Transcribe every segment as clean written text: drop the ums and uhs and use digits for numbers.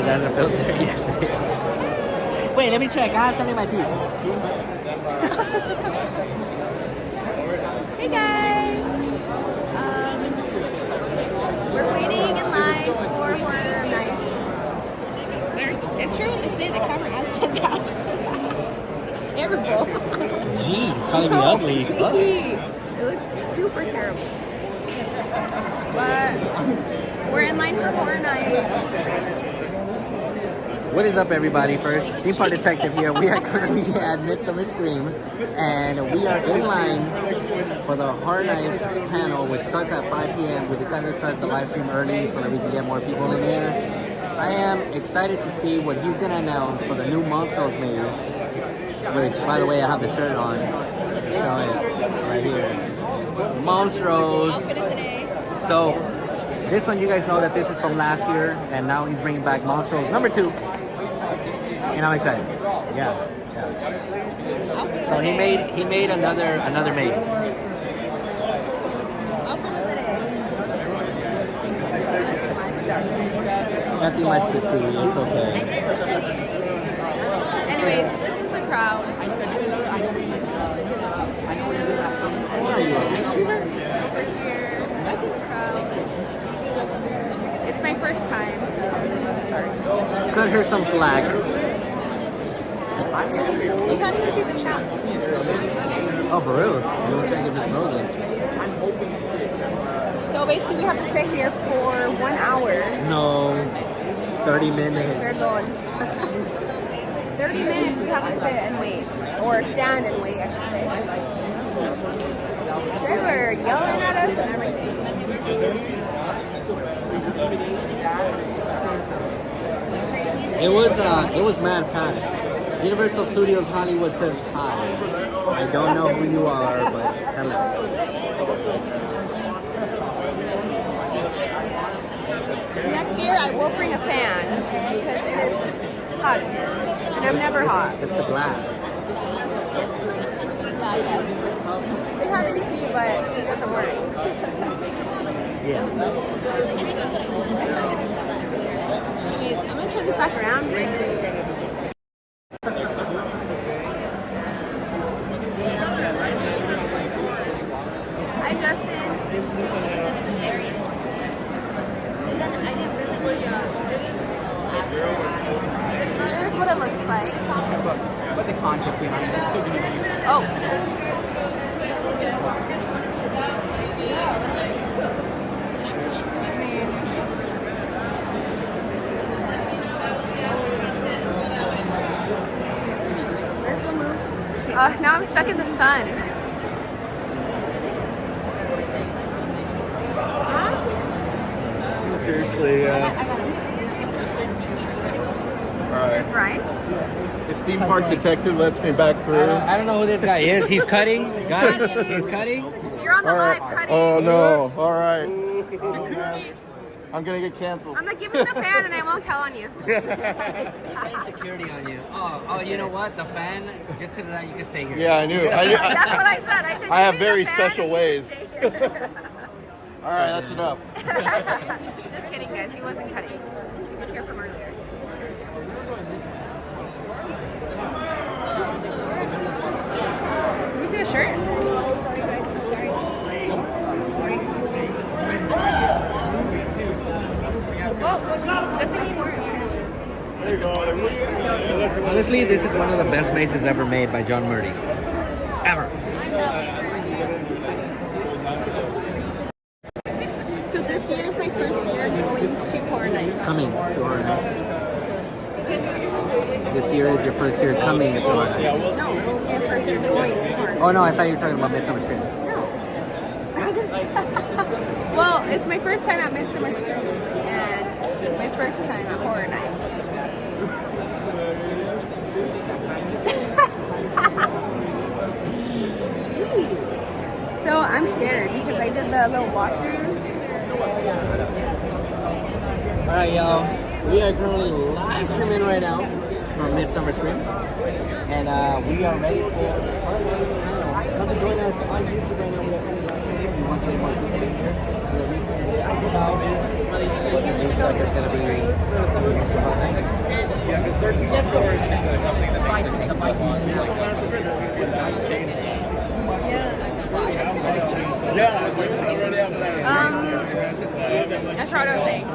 That's a filter. Yes, it is. Wait, let me check. I have something in my teeth. Hey guys! We're waiting in line for Horror Nights. It's true what they say, the camera has 10,000. Terrible. Jeez, calling me ugly. It looks super terrible. But we're in line for Horror Nights. What is up, everybody? First, Theme Park Detective here. We are currently at Midsummer Scream, and we are in line for the Horror Nights panel, which starts at 5 p.m. We decided to start the live stream early so that we can get more people in here. I am excited to see what he's going to announce for the new Monstros maze, which, by the way, I have the shirt on. Show it right here. Monstros. So, this one, you guys know that this is from last year, and now he's bringing back Monstros number 2. And I'm excited. Yeah. So he made another maze. Nothing much to see. It's okay. Anyways, this is the crowd. Where are you? Over here. That's the crowd. It's my first time, so sorry. Cut her some slack. You can't even see the shop. Oh, for real? You check if it's frozen. So basically, we have to sit here for 1 hour. No, 30 We're minutes. going. 30 minutes we have to sit and wait. Or stand and wait, I should say. They were yelling at us and everything. It was mad packed. Universal Studios Hollywood says hi. I don't know who you are, but hello. Next year I will bring a fan because it is hot in here. And I'm never hot. It's the glass. Yeah, I guess. They have AC, but it doesn't work. Yeah. Anyways, I'm gonna turn this back around because hi, Justin. Here's what it looks like. What the concept behind it? Oh. There's one move. Now I'm stuck in the sun. Seriously, There's Brian. if Theme Park Detective lets me back through. I don't know who this guy is. He's cutting. Guys, he's cutting. You're on the All live right. cutting. Oh no! All right. I'm gonna get canceled. I'm like, give me the fan and I won't tell on you. He's saying security on you. Oh, you know what? The fan, just because of that, you can stay here. Yeah, I knew. That's what I said. I said, I have give me very the fan special and you ways. stay here. All right, that's enough. Just kidding, guys. He wasn't cutting. He was here from earlier. Let me see the shirt. Sorry, guys. I'm sorry. Well, good thing you weren't. Honestly, this is one of the best maces ever made by John Murdy. Ever. So this year is my first year going to Horror Nights. Coming to Horror Nights. This year is your first year coming to Horror Nights. No, my first year going to Horror Nights. Oh no, I thought you were talking about Midsummer Scream. No. Well, it's my first time at Midsummer Scream and my first time at Horror Nights. Jeez. So I'm scared because I did the little walkthroughs. Alright, y'all. We are currently live streaming right now from Midsummer Scream. And we are ready for Horror Nights panel. Come and join us on YouTube right now. We are if you want to get more people in here. So that we can talk about what this looks like it's going to be. Let's go. That's what I was saying.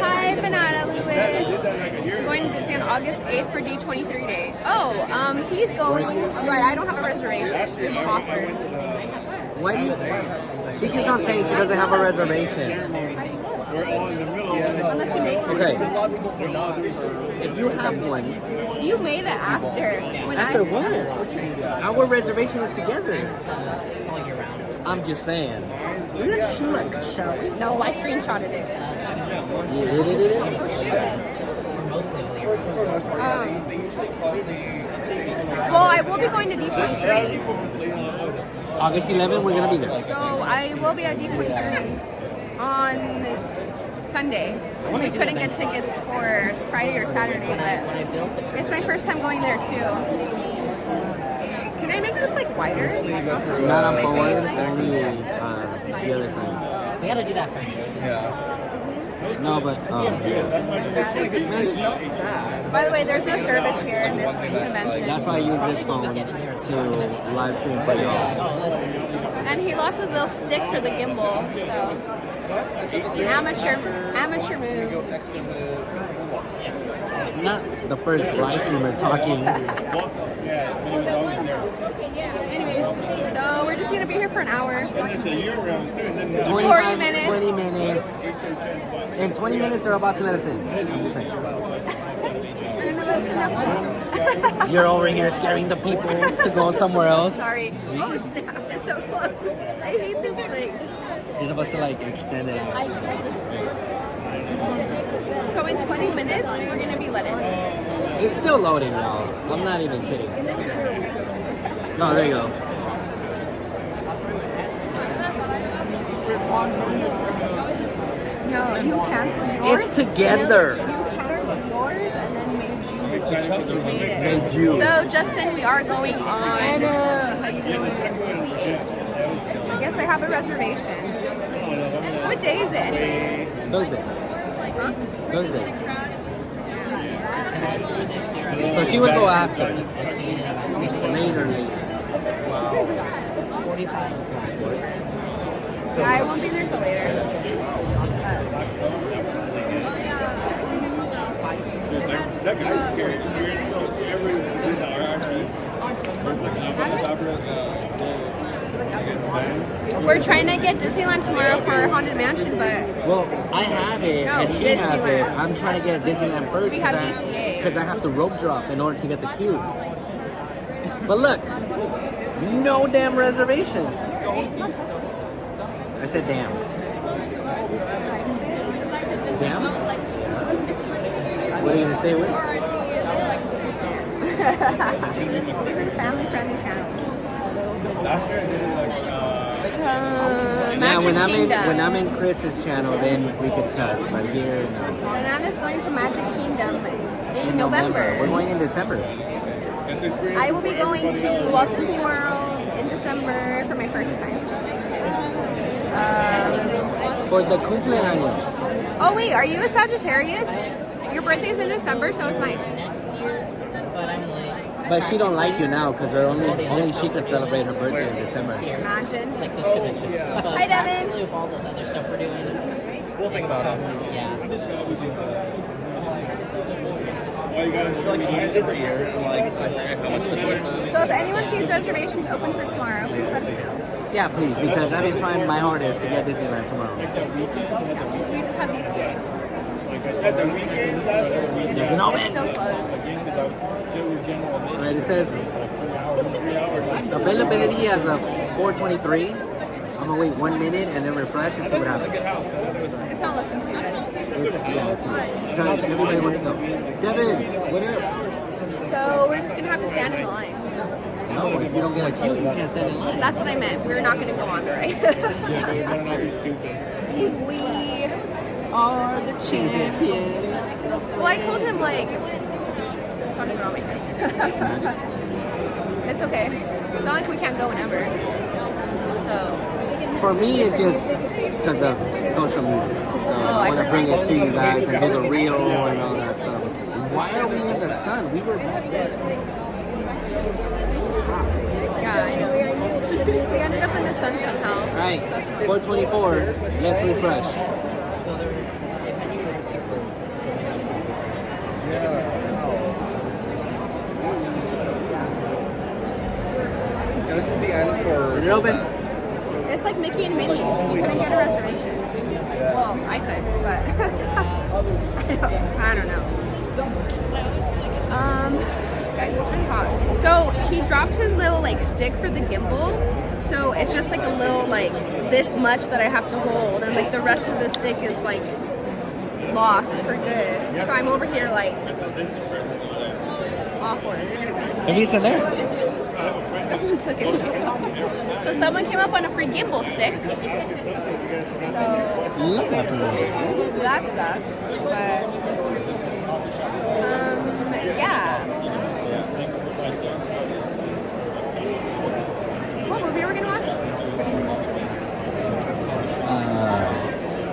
Hi, Banana Lewis. We're going to Disney on August 8th for D23 Day. Oh, he's going. Right, I don't have a reservation. Offer. Why do you? She keeps on saying she doesn't have a reservation. Unless you make one. Okay. If you have one, You made it after. When after I, what? Our reservation is together. I'm just saying. Let's look, shall we? No, I screenshotted it. You did it? Well, I will be going to D23. August 11th, we're gonna be there. So I will be at D23 on Sunday. We couldn't get tickets for Friday or Saturday, but it's my first time going there too. Can I make this like wider? Not on forward, only the other side. We gotta do that first. No, but yeah. By the way, there's no service here in this convention. That's why I use this phone to live stream for y'all. And he lost his little stick for the gimbal, so amateur move. Not the first live streamer talking. Anyways, so we're just gonna be here for an hour. 20 minutes. 20 minutes. In 20 minutes, they're about to let us in. I'm just saying. We're gonna let us enough. You're over here scaring the people to go somewhere else. Sorry. Oh snap! It's so close. I hate this thing. You're supposed to like extend it out. So in 20 minutes, we're gonna be let in. It's still loading, y'all. I'm not even kidding. No, there you go. No, you canceled yours. It's together. You canceled yours and then made it. Made you. So Justin, we are going on. Anna, how you doing? I guess I have a reservation. What day is it anyways? Thursday. Huh? Thursday. So she would go after. Later. Yeah, I won't be there till later. We're trying to get Disneyland tomorrow for Haunted Mansion, but Well, I have it No, and she has it. Disneyland. I'm trying to get Disneyland first We have DCA. because I have to rope drop in order to get the cube. But look, no damn reservations. I said damn. Damn? What are you gonna say with? this is a family-friendly channel. Yeah, Magic Kingdom. when I'm in Chris's channel, then we could cuss. But here, no. Banana's going to Magic Kingdom in In November. We're going in December. I will be going to Walt Disney World in December for my first time. For the cumpleaños. Oh wait, are you a Sagittarius? Your birthday's in December, so is mine. But she don't like you now because only she could celebrate her birthday in December. Imagine. Like this convention. But Hi, Devin. actually with all this other stuff we're doing, We'll think about it. yeah. Every year, and like, I forget how much the course is. So if anyone sees reservations open for tomorrow, please let us know. Yeah, please, because I've been trying my hardest to get Disneyland tomorrow. We just have DCA. There's an open. It's still closed. Alright, it says availability as of 4:23. I'm gonna wait 1 minute and then refresh and see what happens. It's not looking too good. It's not. Guys, everybody wants to go. Devin, what up? So we're just gonna have to stand in the line. No, if you don't get a queue, you can't stand in line. That's what I meant. We're not gonna go on the right. We Are the champions. Well, I told him like something wrong with my face. It's okay. It's not like we can't go whenever. So For me, it's just because of social media. So I want to I bring it to you guys and do the reel and all that stuff. Why are we in the sun? We were back there. yeah, I know. We ended up in the sun somehow. All right, 4:24. Let's refresh. Yeah, this is the end for. Is it open? It's like Mickey and Minnie's. We couldn't get a reservation. Well, I could, but I don't know. Guys, it's really hot. So he dropped his little like stick for the gimbal. So it's just like a little like this much that I have to hold, and like the rest of the stick is like lost for good. So I'm over here like awkward. Maybe it's in there. Someone took it. So someone came up on a free gimbal stick. So Look at it. that sucks. But yeah. What movie are we gonna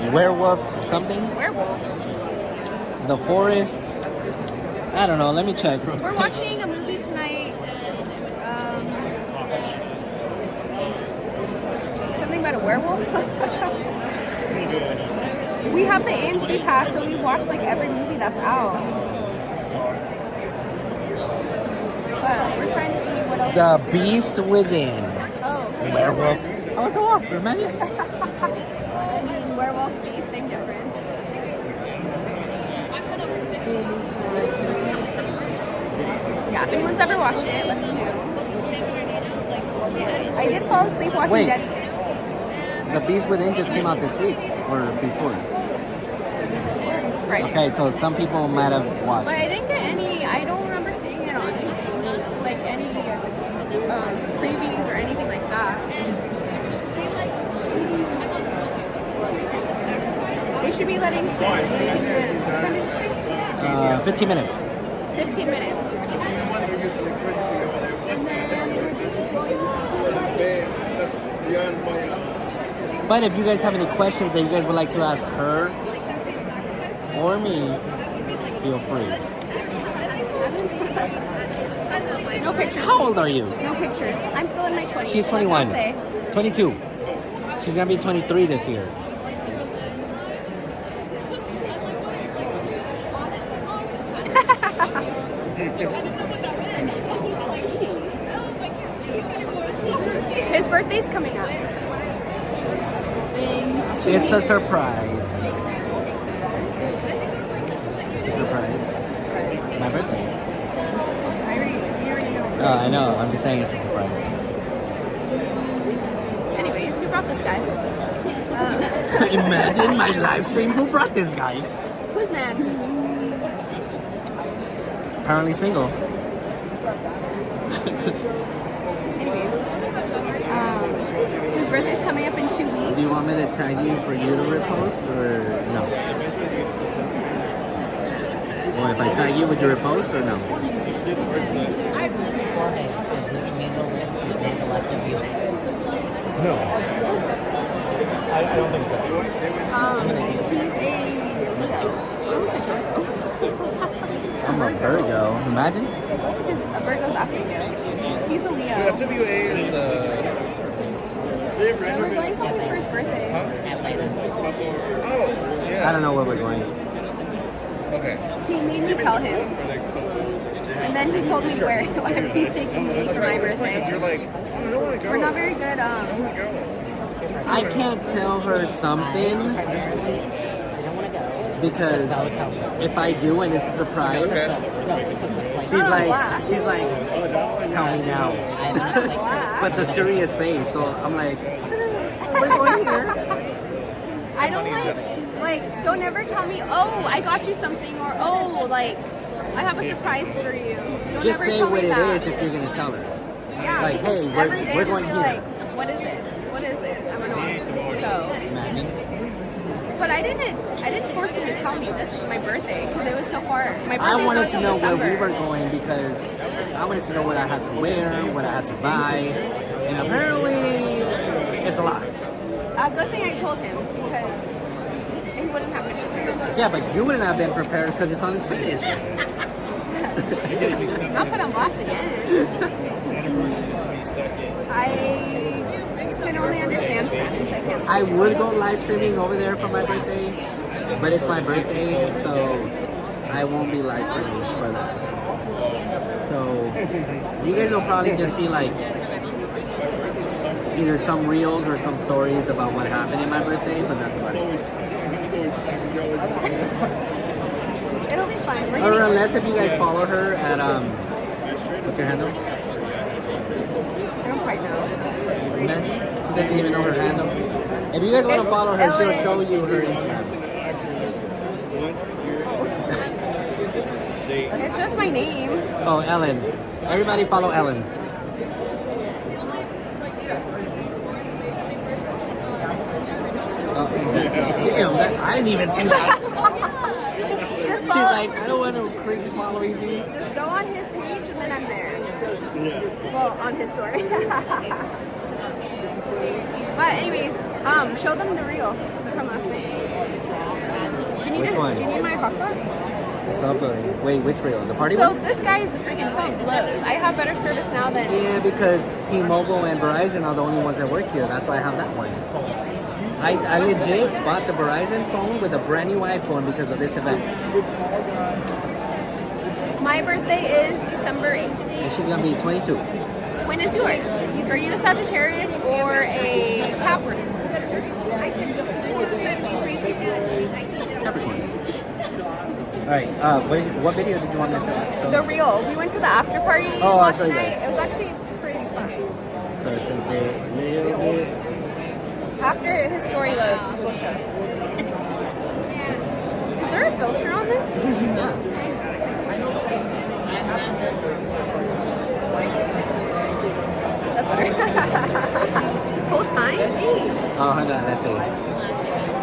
watch? Werewolf something? Werewolf. The Forest. I don't know. Let me check. We're watching a movie tonight. Something about a werewolf. We have the AMC pass, so we watch like every movie that's out. But we're trying to see what else. The Beast Within. Oh, Werewolf. Oh, it's a wolf. Imagine. I mean, werewolf, beast, same difference. Yeah, if anyone's ever watched it, let us know. I did fall asleep watching Wait. Dead. The Beast Within just came out this week or before. Right. Okay, so some people might have watched. But I didn't get any, I don't remember seeing it on like any previews or anything like that. They should be letting Sam. 15 minutes. 15 minutes. And then we're just going But if you guys have any questions that you guys would like to ask her or me, feel free. no pictures. How old are you? No pictures. I'm still in my 20s. She's so let's 21. not say. 22. She's gonna be 23 this year. His birthday's coming up. It's a surprise. It's a surprise. My birthday. Oh, I know. I'm just saying it's a surprise. Anyways, who brought this guy? Imagine my live stream. Who brought this guy? Who's man's? Apparently single. Anyways, his birthday's coming up in 2 weeks. Do you want me to tag you for you to repost or no? Or if I tag you, would you repost or no? No. I don't think so. He's a Leo. Who's a Virgo? I'm a Virgo. Imagine. Because a Virgo's after you. He's a Leo. FWA is And we're going someplace for his birthday. Oh, yeah. I don't know where we're going. Okay. He made me tell him. And then he told me where he's taking me for my birthday. We're not very good. I can't tell her something because if I do and it's a surprise, she's like, tell me now. But the serious face, so I'm like, we're going here. I don't like, don't ever tell me, oh, I got you something, or oh, like, I have a surprise for you. Don't Just ever say tell what me it that. is if you're gonna tell her. Yeah, Like, because hey, every day we're I'm going gonna be here. like, what is this? What is it? I'm annoyed. So, Imagine. but I didn't force him to tell me this is my birthday because it was so far. My birthday I wanted to was know December. where we were going because I wanted to know what I had to wear, what I had to buy, and apparently it's a lot. A good thing I told him because he wouldn't have been prepared. Yeah, but you wouldn't have been prepared because it's all in Spanish. Not put on blast again. I can only understand Spanish. I can't. I would go live streaming over there for my birthday, but it's my birthday, so I won't be live streaming for that. So you guys will probably just see like either some reels or some stories about what happened in my birthday, but that's about it. It'll be fun. We're Or gonna- unless if you guys follow her at what's your handle? I don't quite know. Imagine she doesn't even know her handle. If you guys want to follow her, she'll show you her Instagram. It's just my name. Oh, Ellen. Everybody follow Ellen. Damn, I didn't even see that. Just She's follow, like, I don't want no creeps following me. just go on his page and then I'm there. Well, on his story. But anyways, show them the reel from last night. Which one? Do you need my hotspot? What's up, buddy? Wait, which reel? The party So one? this guy's freaking phone blows. I have better service now than. Yeah, because T-Mobile and Verizon are the only ones that work here. That's why I have that one. I legit bought the Verizon phone with a brand new iPhone because of this event. My birthday is December 8th. And she's gonna be 22. When is yours? Are you a Sagittarius or a Capricorn? Capricorn. Alright, what video did you want me to show? The reel. We went to the after party Oh, I'll last show you night. guys. It was actually pretty fun. Person for real bit. After his story loads, we'll show. Is there a filter on this? That's better. This whole time? Jeez. Oh, hold on, that's it.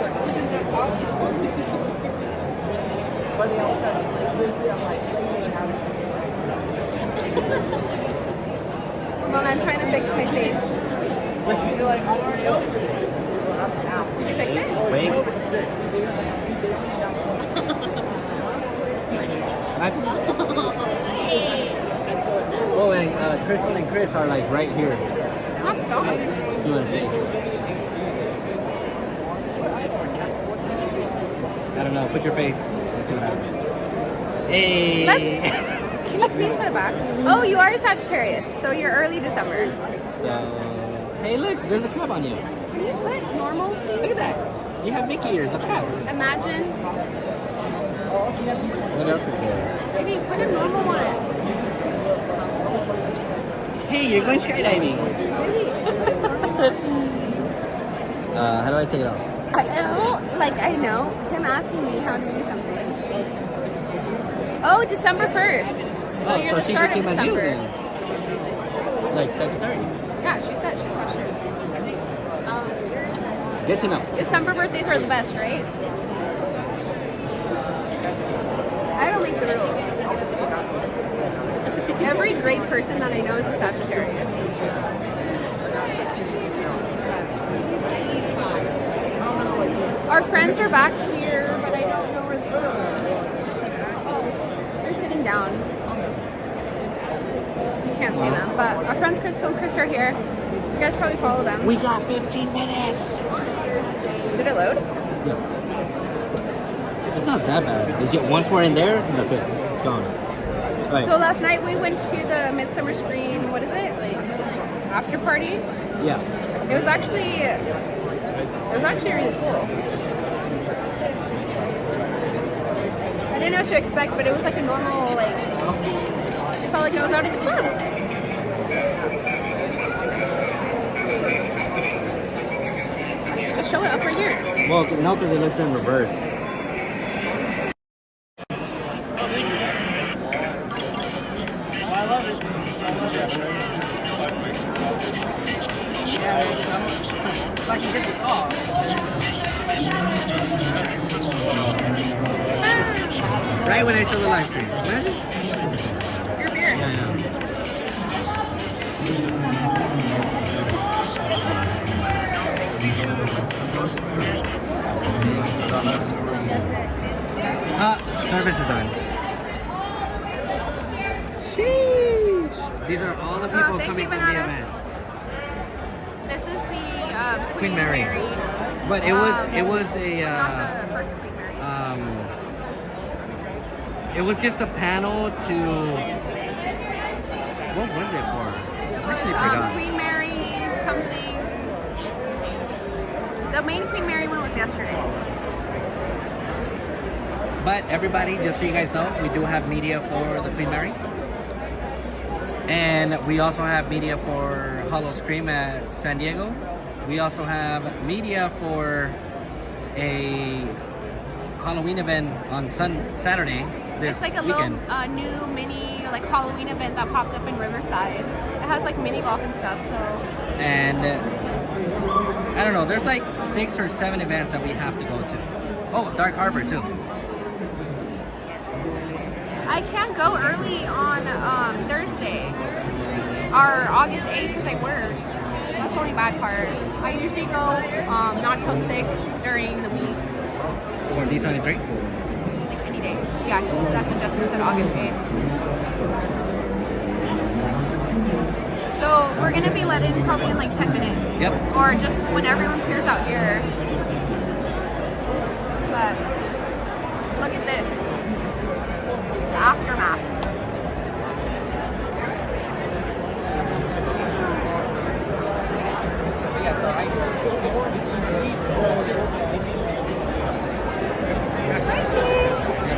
Hold on, I'm trying to fix my face. Did you fix it? Wait. Oh, and Crystal and Chris are like right here. It's not stopping. You want to see? I don't know. Put your face. Let's see what happens. Hey. Can you please put it back? Oh, you are a Sagittarius, so you're early December. So, hey, look. There's a crab on you. Can you put normal? Look at that. You have Mickey ears. A crab. Imagine. What else is there? Maybe put a normal one. Hey, you're going skydiving. How do I take it off? I know him asking me how to do something. Oh, December 1st. So Oh, you're so the she start can of see my view December. then. Like Sagittarius. Yeah, she said she's not sure. Good to know. December birthdays are the best, right? I don't make the rules. Every great person that I know is a Sagittarius. Our friends are back here, but I don't know where they are. Oh, they're sitting down. You can't see them, but our friends Crystal and Chris are here. You guys probably follow them. We got 15 minutes. Did it load? Yeah. It's not that bad. Is it once we're in there? That's it. It's gone. Right. So last night we went to the Midsummer Scream. What is it? Like after party. Yeah. It was actually really cool. I didn't know what to expect, but it was like a normal like. It felt like I was out of the club. Just show it up right here. Well, no, because it looks in reverse. If I can get this off. Right when I show the live stream. Imagine. Your beer. Service is done. Sheesh. These are all the people thank coming you, from the Banana. event. This is the Queen Mary. But it was a not the first Queen Mary. it was just a panel to what was it for? I actually forgot. Queen Mary something. The main Queen Mary one was yesterday. But everybody, just so you guys know, we do have media for the Queen Mary. And we also have media for Hollow Scream at San Diego. We also have media for a Halloween event on Saturday this It's like a weekend. little new mini like Halloween event that popped up in Riverside. It has like mini golf and stuff. So And I don't know, there's like 6 or 7 events that we have to go to. Oh, Dark Harbor too. I can't go early on Thursday or August 8th because I work. That's the only bad part. I usually go not till 6 during the week. For D23? Like any day. Yeah, that's what Justin said, August 8th. So we're gonna be let in probably in like 10 minutes. Yep. Or just when everyone clears out here. But look at this. The aftermath.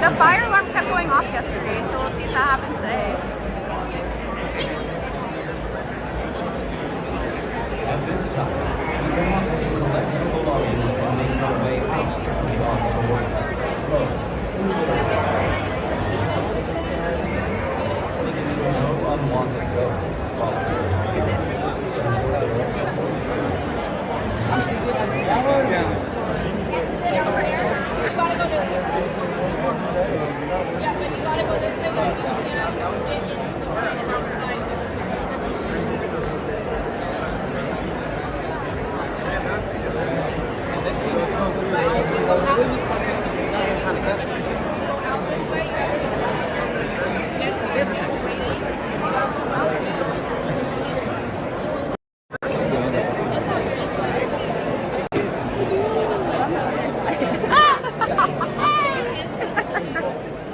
The fire alarm kept going off yesterday, so we'll see if that happens today. At this time, we ask that you collect your belongings and make your way out to the auditorium. Please ensure no unwanted ghosts follow you. Yeah, but you gotta go this way, though.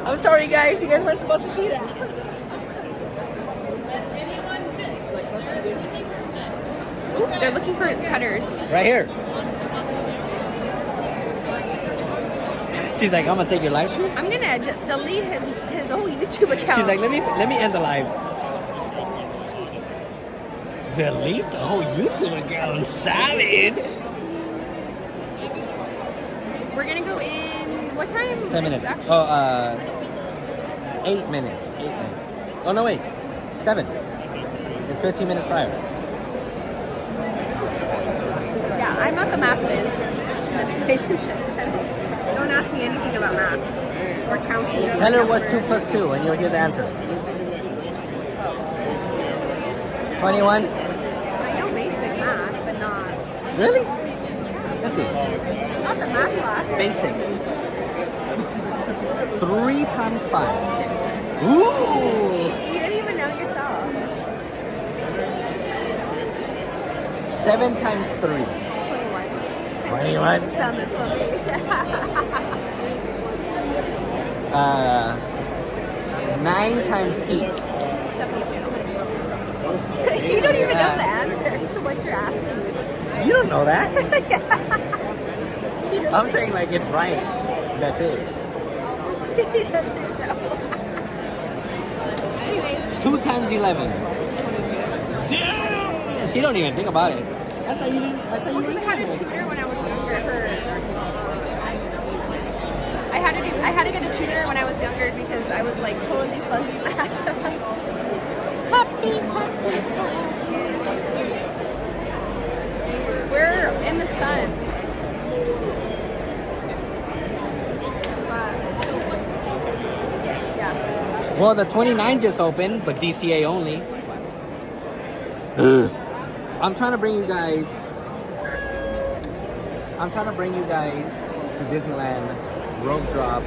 I'm sorry guys, you guys weren't supposed to see that. Ooh, they're looking for cutters. Right here. She's like, I'm gonna take your live stream. I'm gonna just delete his whole YouTube account. She's like, let me end the live. Delete the whole YouTube account. Savage. We're gonna go in. What time? 10 minutes. Actually? Oh, 8 minutes. 8 minutes. Oh no, wait. 7. It's 15 minutes prior. Yeah, I'm not the math whiz in this relationship. Don't ask me anything about math or counting. Tell her what's 2 plus 2 and you'll hear the answer. 21? I know basic math, but not. Really? Let's see. Not the math class. Basic. 3 times 5. Ooh! You didn't even know yourself. 7 times 3. 21. 21. Sum it for me. 9 times 8. 72. You don't even know the answer to what you're asking. You don't know that. I'm saying like it's right. That's it. He doesn't know. Anyway, 2 times 11. Damn! She don't even think about it. I thought you didn't. I thought you because I had a tutor when I was younger. I had to get a tutor when I was younger because I was like totally fuzzy math. We're in the sun. Yeah. Well, the 29 just opened, but DCA only. I'm trying to bring you guys to Disneyland rope drop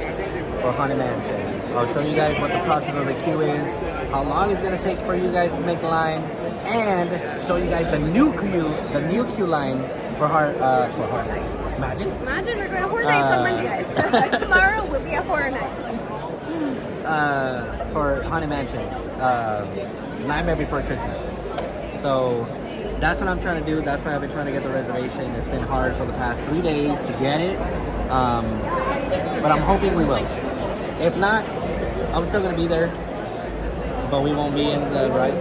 for Haunted Mansion. I'll show you guys what the process of the queue is, how long it's gonna take for you guys to make the line, and show you guys the new queue line for Horror Nights. Imagine We're going to Horror Nights on Monday, guys. Tomorrow we'll be at Horror Nights. For Haunted Mansion, Nightmare Before Christmas. So that's what I'm trying to do. That's why I've been trying to get the reservation. It's been hard for the past 3 days to get it, but I'm hoping we will. If not, I'm still gonna be there, but we won't be in the ride.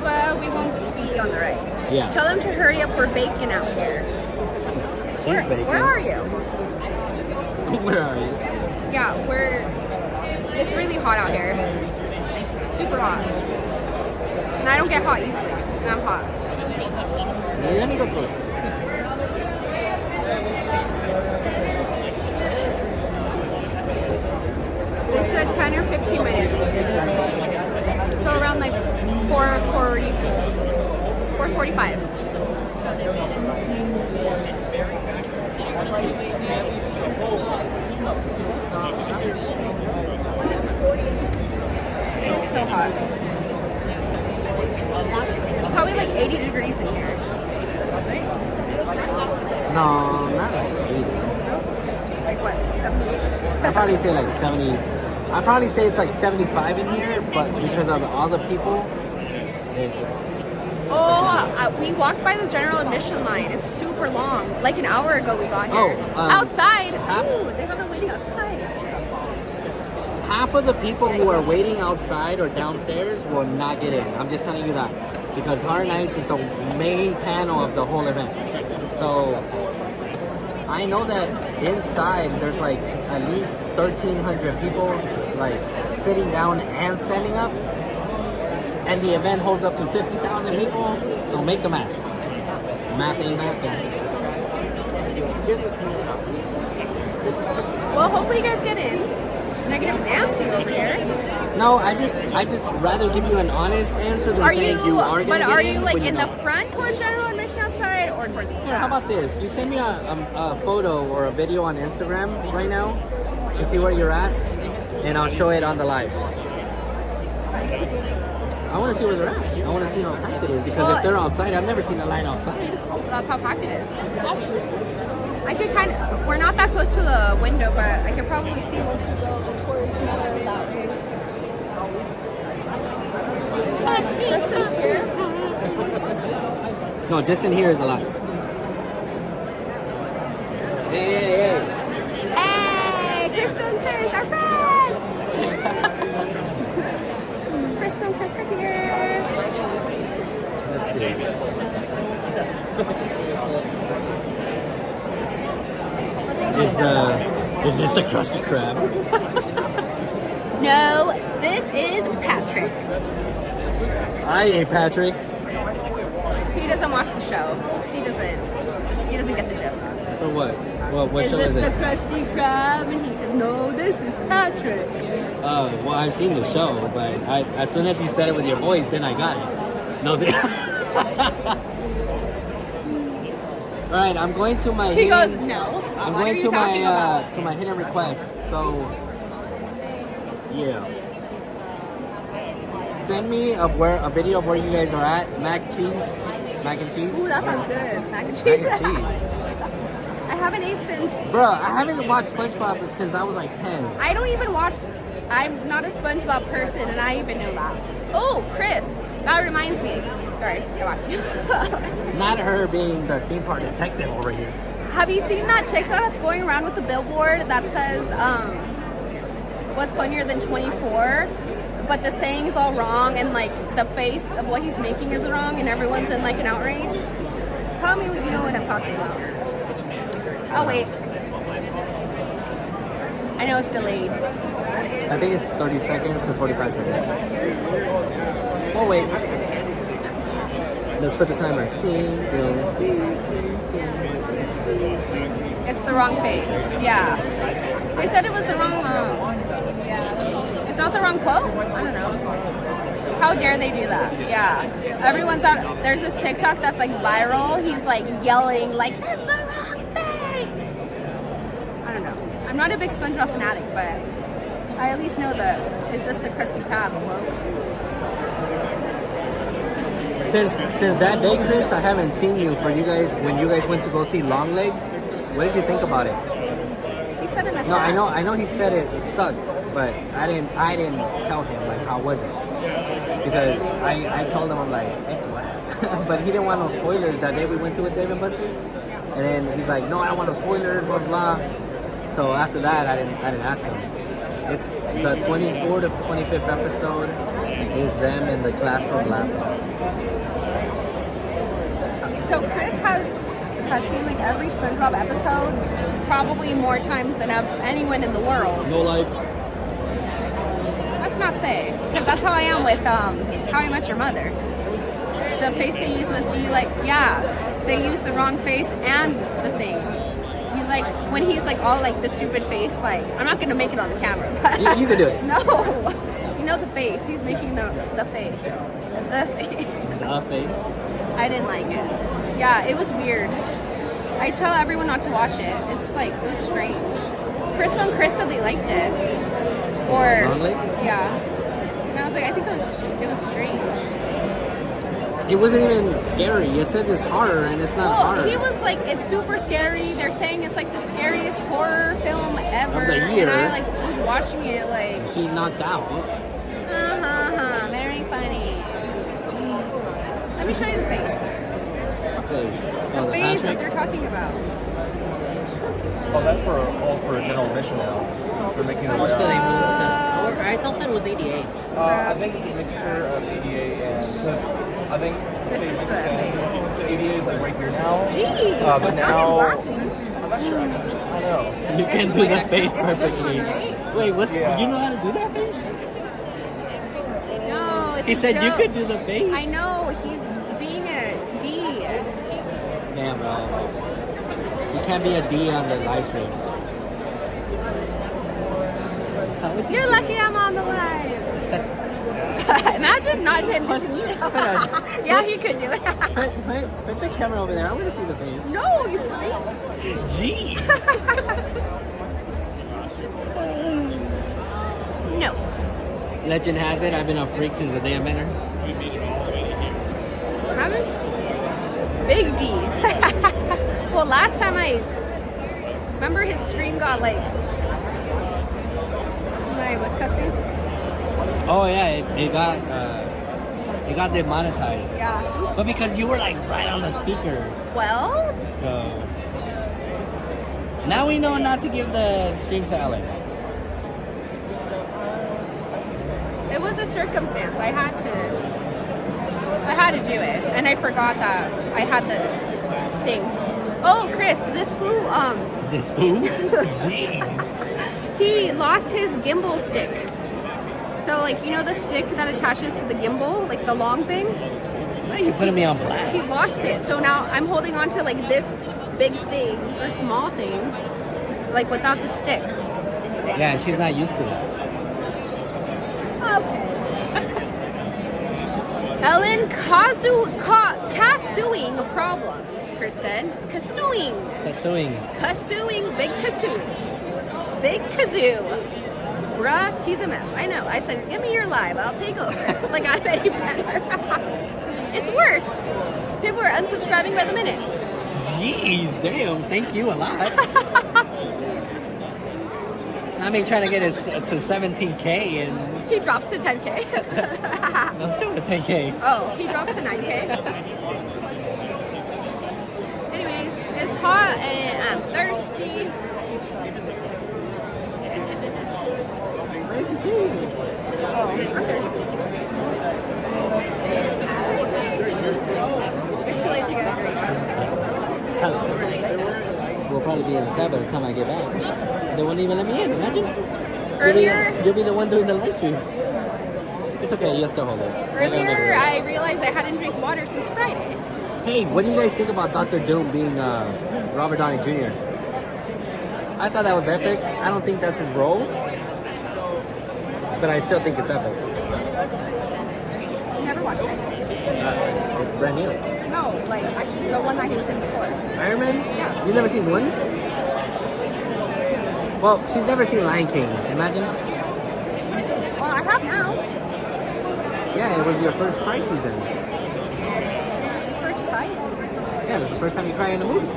Well, we won't be on the right. Yeah. Tell them to hurry up. We're baking out here. She's Where are you? Where are you? Yeah, it's really hot out here. Super hot. And I don't get hot easily. And I'm hot. Let me go through this. They said 10 or 15 minutes. So around like 4:45. It's so hot. It's probably like 80 degrees in here. No, not like 80. Like what? 78? I'd probably say like 70. I'd probably say it's like 75 in here, but because of all the people. We walked by the general admission line. It's super long. Like an hour ago we got here. Outside. Ooh, they have it waiting outside. Half of the people who are waiting outside or downstairs will not get in. I'm just telling you that. Because Horror Nights is the main panel of the whole event. So I know that inside there's like at least 1,300 people like sitting down and standing up. And the event holds up to 50,000 people. So make the math. Mathing. Well, hopefully you guys get in. Negative Nancy over here. No, I just rather give you an honest answer than saying you are gonna get in. But are you like when in you're the not. front towards general admission outside or towards the Here, back? how about this? You send me a photo or a video on Instagram right now to see where you're at, and I'll show it on the live. I want to see where they're at. I want to see how packed it is because if they're outside, I've never seen a line outside. That's how packed it is. I could we're not that close to the window, but I could probably see once we go towards the other that way. No, just in here is a lot. Hey. Hey, Crystal and Chris, our friends! Crystal and Chris are here. Let's see. Is this the Krusty Krab? No, this is Patrick. I ain't Patrick. He doesn't watch the show. He doesn't get the joke. For what? What show is Is this it? the Krusty Krab? And he said, no, this is Patrick. Well, I've seen the show, but as soon as you said it with your voice, then I got it. No, all right, I'm going to my. He goes, no. I'm What going are to you talking about? my hidden request. So, yeah. Send me a video of where you guys are at. Mac and cheese. Ooh, that sounds good. Mac and cheese. Mac and cheese. I haven't ate since. Bruh, I haven't watched SpongeBob since I was like 10. I don't even watch I'm not a SpongeBob person, and I even know that. Oh, Chris, that reminds me. Sorry, I watched you. Not her being the theme park detective over here. Have you seen that TikTok that's going around with the billboard that says, what's funnier than 24? But the saying's all wrong, and like the face of what he's making is wrong, and everyone's in like an outrage. Tell me what you know what I'm talking about. Oh wait, I know it's delayed. I think it's 30 seconds to 45 seconds. Oh wait. Let's put the timer. It's the wrong face. Yeah. They said it was the wrong it's not the wrong quote? I don't know. How dare they do that? Yeah. Everyone's out. There's this TikTok that's like viral. He's like yelling like, that's the wrong face. I don't know. I'm not a big SpongeBob fanatic, but I at least know is this the Krusty Krab quote? Since that day, Chris, I haven't seen you when you guys went to go see Longlegs. What did you think about it? He said in the No, chat. I know he said it sucked, but I didn't tell him like how was it, because I told him I'm like it's whack. But he didn't want no spoilers. That day we went to with Dave and Buster's, and then he's like, no, I don't want no spoilers, blah blah. So after that, I didn't ask him. It's the 24th to 25th episode is them in the classroom laughing. So Chris has seen like every SpongeBob episode probably more times than anyone in the world. No life. Let's not say, because that's how I am with How I Met Your Mother. The face they use was they use the wrong face and the thing. You like when he's like all like the stupid face. Like I'm not gonna make it on the camera. But You can do it. No, you know the face. He's making the face. The face. The face. I didn't like it. Yeah, it was weird. I tell everyone not to watch it. It's like, it was strange. Crystal and Chris said they liked it. Or, Longlegs? yeah. And I was like, I think it was strange. It wasn't even scary. It says it's horror, and it's not horror. He was like, it's super scary. They're saying it's like the scariest horror film ever. Of the year. And I like was watching it like, She knocked out. very funny. Let me show you the face. Face. The Oh, the face that Patrick? they're talking about. Oh, that's all for a general admission now. They're making it So they way moved or I thought that was 88. I think it's a mixture of ADA and because I think This is the face. ADA is like right here now. Jeez, But now now he's laughing. I'm not sure. I don't know. You can do the face It's this perfectly. one, right? Wait, what's Yeah. you know how to do that face? No, it's He a said you joke. could do the face. I know, he's being a D. Damn, bro. You can't be a D on the live stream. You're lucky I'm on the live. Imagine not getting to see you. Yeah, he could do it. Put the camera over there. I want to see the face. No, you freak. Jeez. No. Legend has it, I've been a freak since the day I met her. Imagine? Big D. Well, last time I remember his stream got like when I was cussing. Oh yeah, it got demonetized. Yeah. Oops. But because you were like right on the speaker, Well, so now we know not to give the stream to LA. it was a circumstance. I had to do it, and I forgot that I had the thing. Oh, Chris, this fool, This fool? Jeez. he lost his gimbal stick. So, like, you know the stick that attaches to the gimbal, like the long thing? Now you're putting me on He blast. lost it. So now I'm holding on to like this big thing or small thing, like without the stick. Yeah, and she's not used to it. Okay. Ellen Kasuing problems, Chris said. Kasuing. Big kazoo. Big kazoo. Bruh, he's a mess. I know. I said, give me your live. I'll take over. Like, I'm any better. It's worse. People are unsubscribing by the minute. Jeez, damn. Thank you a lot. I mean, trying to get us to 17K and He drops to 10K. I'm still at 10K. Oh, he drops to 9K. Anyways, it's hot and I'm thirsty. Why didn't you say anything? Oh, I'm thirsty. It's too late to get a drink. We'll probably be inside by the time I get back. They won't even let me in. Imagine. Earlier, You'll be the one doing the live stream. It's okay. You'll still hold it. earlier I realized I hadn't drank water since Friday. Hey, what do you guys think about Dr. Doom being Robert Downey Jr.? I thought that was epic. I don't think that's his role, but I still think it's epic. Never watched it. It's brand new. No, like the one that he was in before. Iron Man? Yeah. You've never seen one? Well, she's never seen Lion King. Imagine. Well, I have now. Yeah, it was your first cry season. First prize. Yeah, it was the first time you cried in a movie.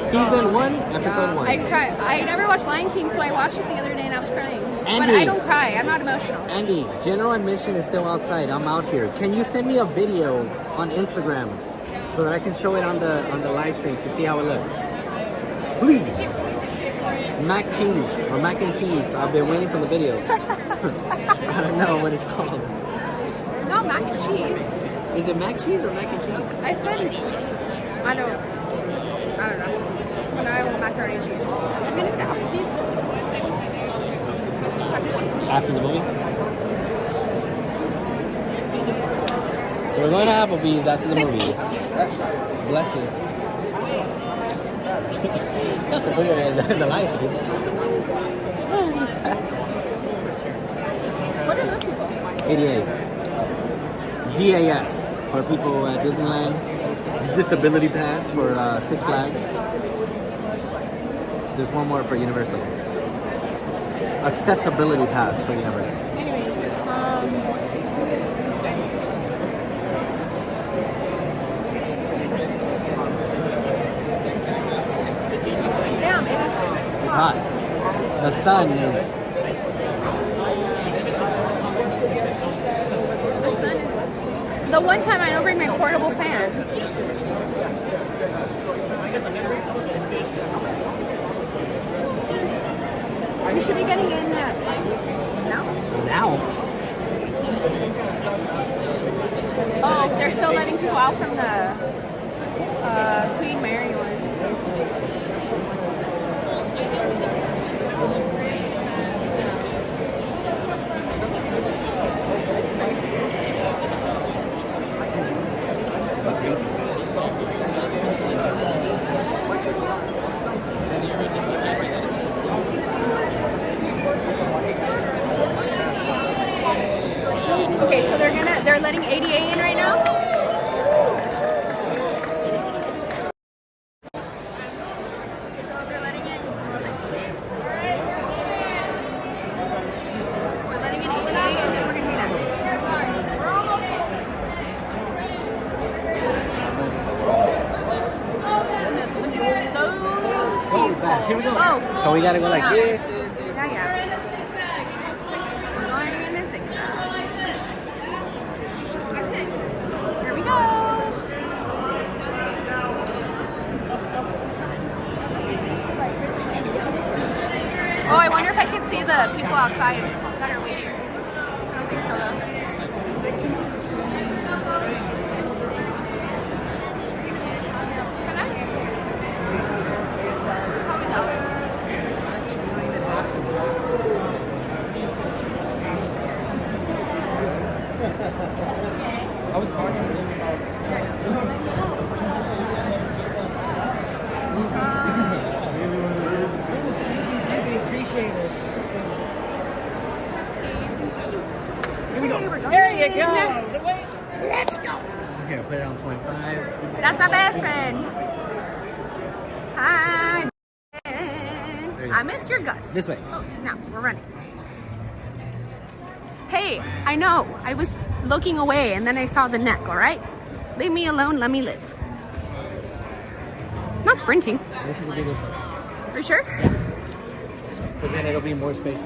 Season 1, episode 1. I cry. I never watched Lion King, so I watched it the other day and I was crying. But Andy. I don't cry. I'm not emotional. Andy, general admission is still outside. I'm out here. Can you send me a video on Instagram so that I can show it on the live stream to see how it looks? Please. Mac cheese or mac and cheese. I've been waiting for the video. I don't know what it's called. It's not mac and cheese. Is it mac cheese or mac and cheese? I said, I don't know. No, I want macaroni and cheese. I'm gonna get Applebee's. I've just After the movie? So we're going to Applebee's after the movies. Bless you. Not the video in the live stream. What are those people? 88. DAS for people at Disneyland. Disability pass for Six Flags. There's one more for Universal. Accessibility pass for Universal. Anyways, damn, it is. It's hot. The sun is. The sun is. The one time I don't bring my portable fan. We should be getting in now. Now? Oh, they're still letting people out from the Queen Mary one. Okay, so they're letting ADA in right now? So they're letting in. We're letting in ADA and then we're gonna be next. Here we go. Oh. So we gotta go like this. Yeah, yeah. We're going in a zigzag. Here we go. Oh, I wonder if I can see the people outside that are waiting. I don't think so though. Can I? Probably not. I was Let's see. Here we go. There you go. Let's go. Here, put it on 0.5. That's my best friend. Hi. I missed your guts. This way. Oh, snap. We're running. Hey, I know. I was looking away and then I saw the neck, all right? Leave me alone. Let me live. Not sprinting. We should do this one. For sure? seats, but then it'll be more spacious.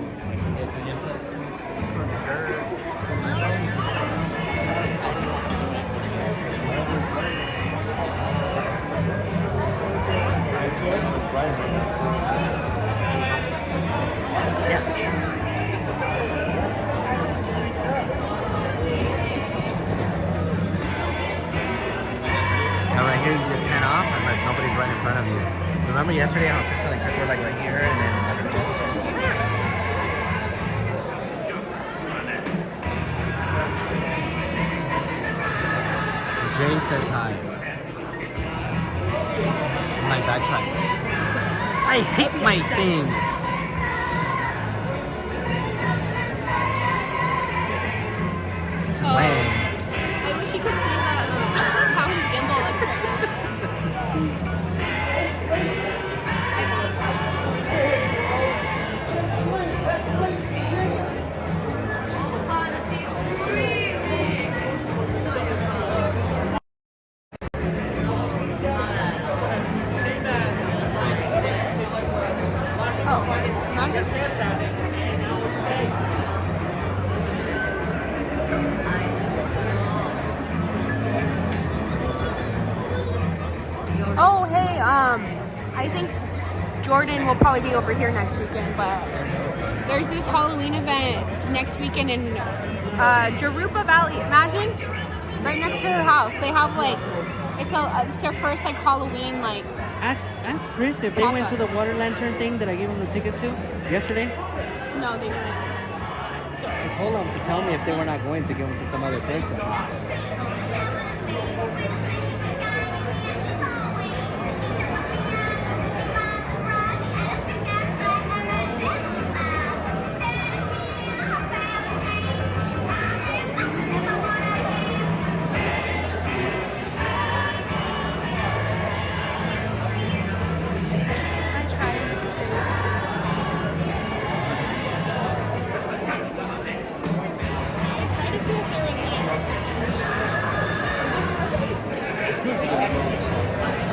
Now right here, you just pan off, and like nobody's right in front of you. Remember yesterday how Crystal and Chris were like right here, and then everything else? Jay says hi. My backtrack. I hate my thing. Lame. I wish you could see that how his gimbal looks right now. Oh, hey, I think Jordan will probably be over here next weekend, but there's this Halloween event next weekend in Jurupa Valley. Imagine, right next to her house. They have like, it's their first like Halloween like. Ask Chris if they went to the water lantern thing that I gave him the tickets to yesterday. No, they didn't. I told them to tell me if they were not going to give them to some other person.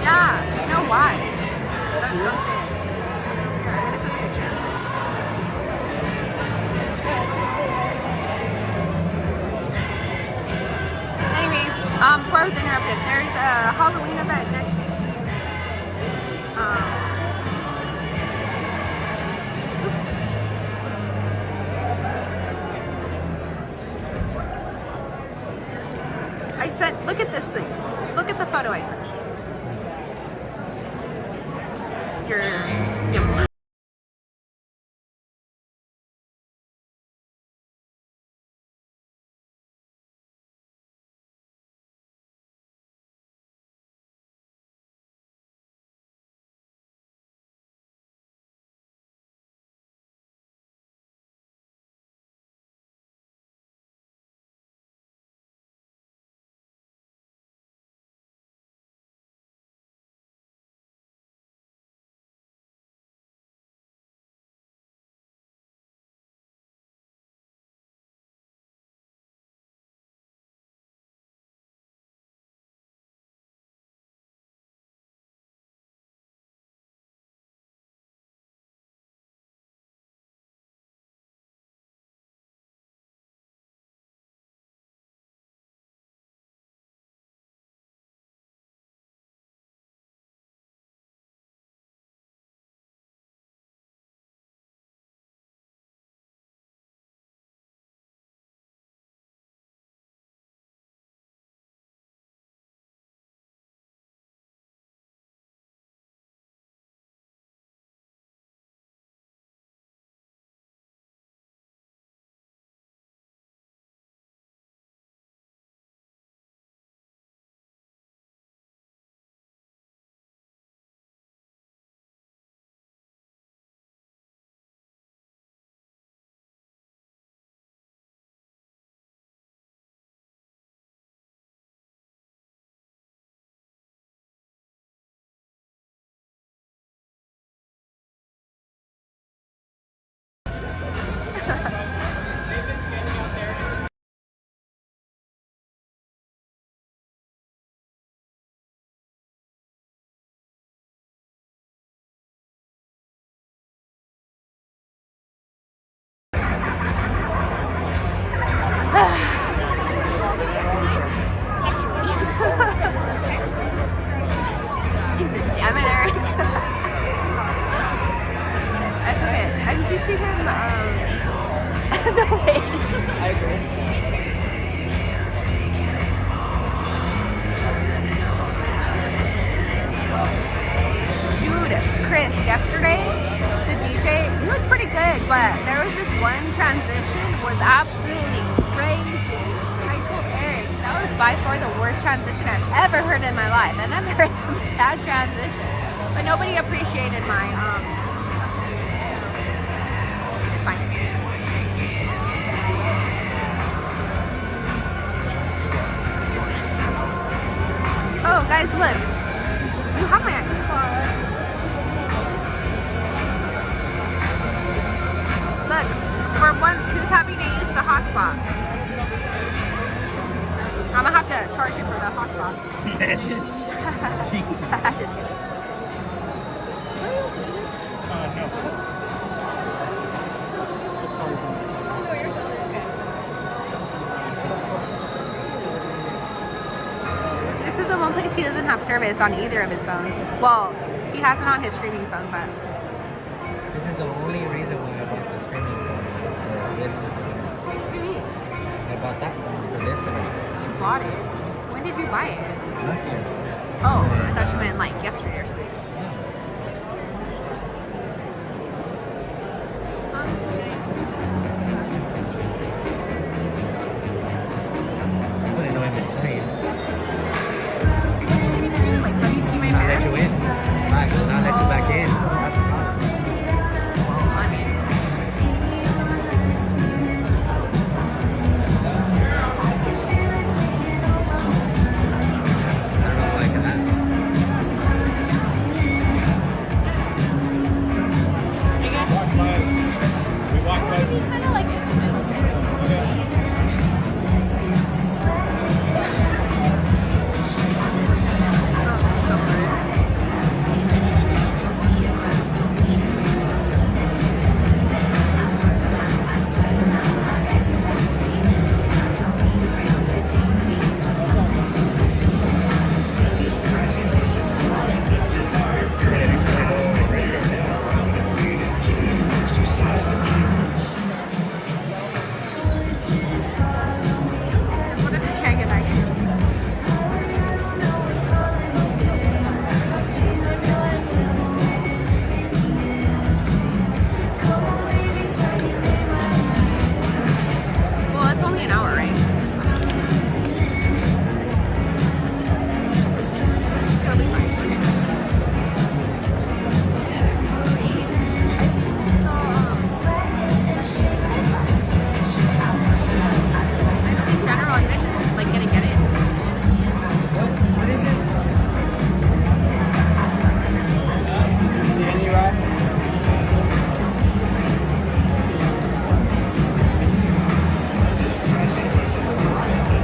Yeah, you know why? Don't say it. Here, I'm gonna send a picture. Anyways, before I was interrupted, there's a Halloween event next. Oops. I sent. Look at this thing. Look at the photo I sent you. Your gimbal. yesterday, the DJ, he was pretty good, but there was this one transition was absolutely crazy. I told Eric, that was by far the worst transition I've ever heard in my life. And I've heard some bad transitions, but nobody appreciated my, it's fine. Oh, guys, look. You have my ID card. Look, for once, who's having to use the hotspot? I'm gonna have to charge you for the hotspot. Just kidding. This is the one place he doesn't have service on either of his phones. Well, he has it on his streaming phone, but This is the only reason why I bought the streaming phone. Or this. I bought that phone for this event. you bought it. When did you buy it? Last year. Oh, I thought you meant like yesterday or something. I wouldn't know in between. Like, have you seen my Not let pants? you in. Right, not let you back in. That's the problem. I mean, I don't know if I can ask. he's kind of like it. What if I can't get back to you? Well, it's only an hour, right? It'll be fine. I think general admission is like gonna get it. What is this?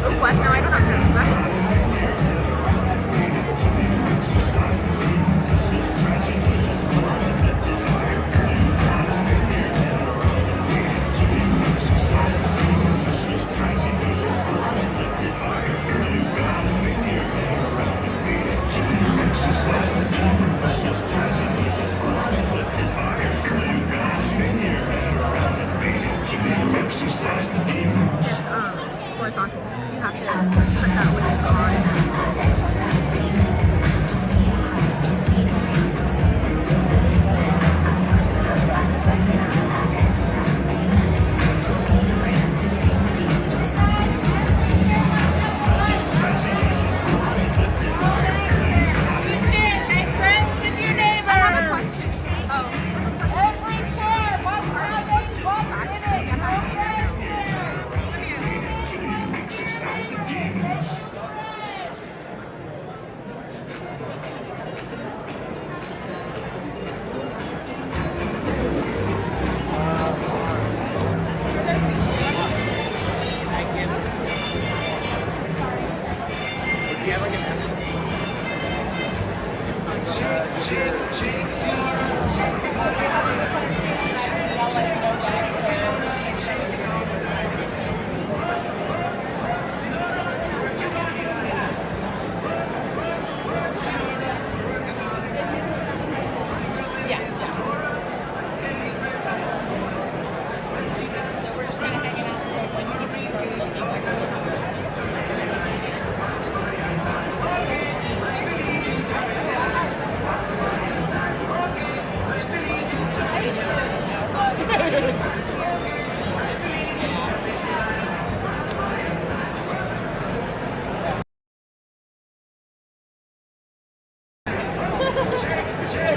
Oh, what? No, I don't have service. What? It's horizontal. You have to put that when it's on. I have a question.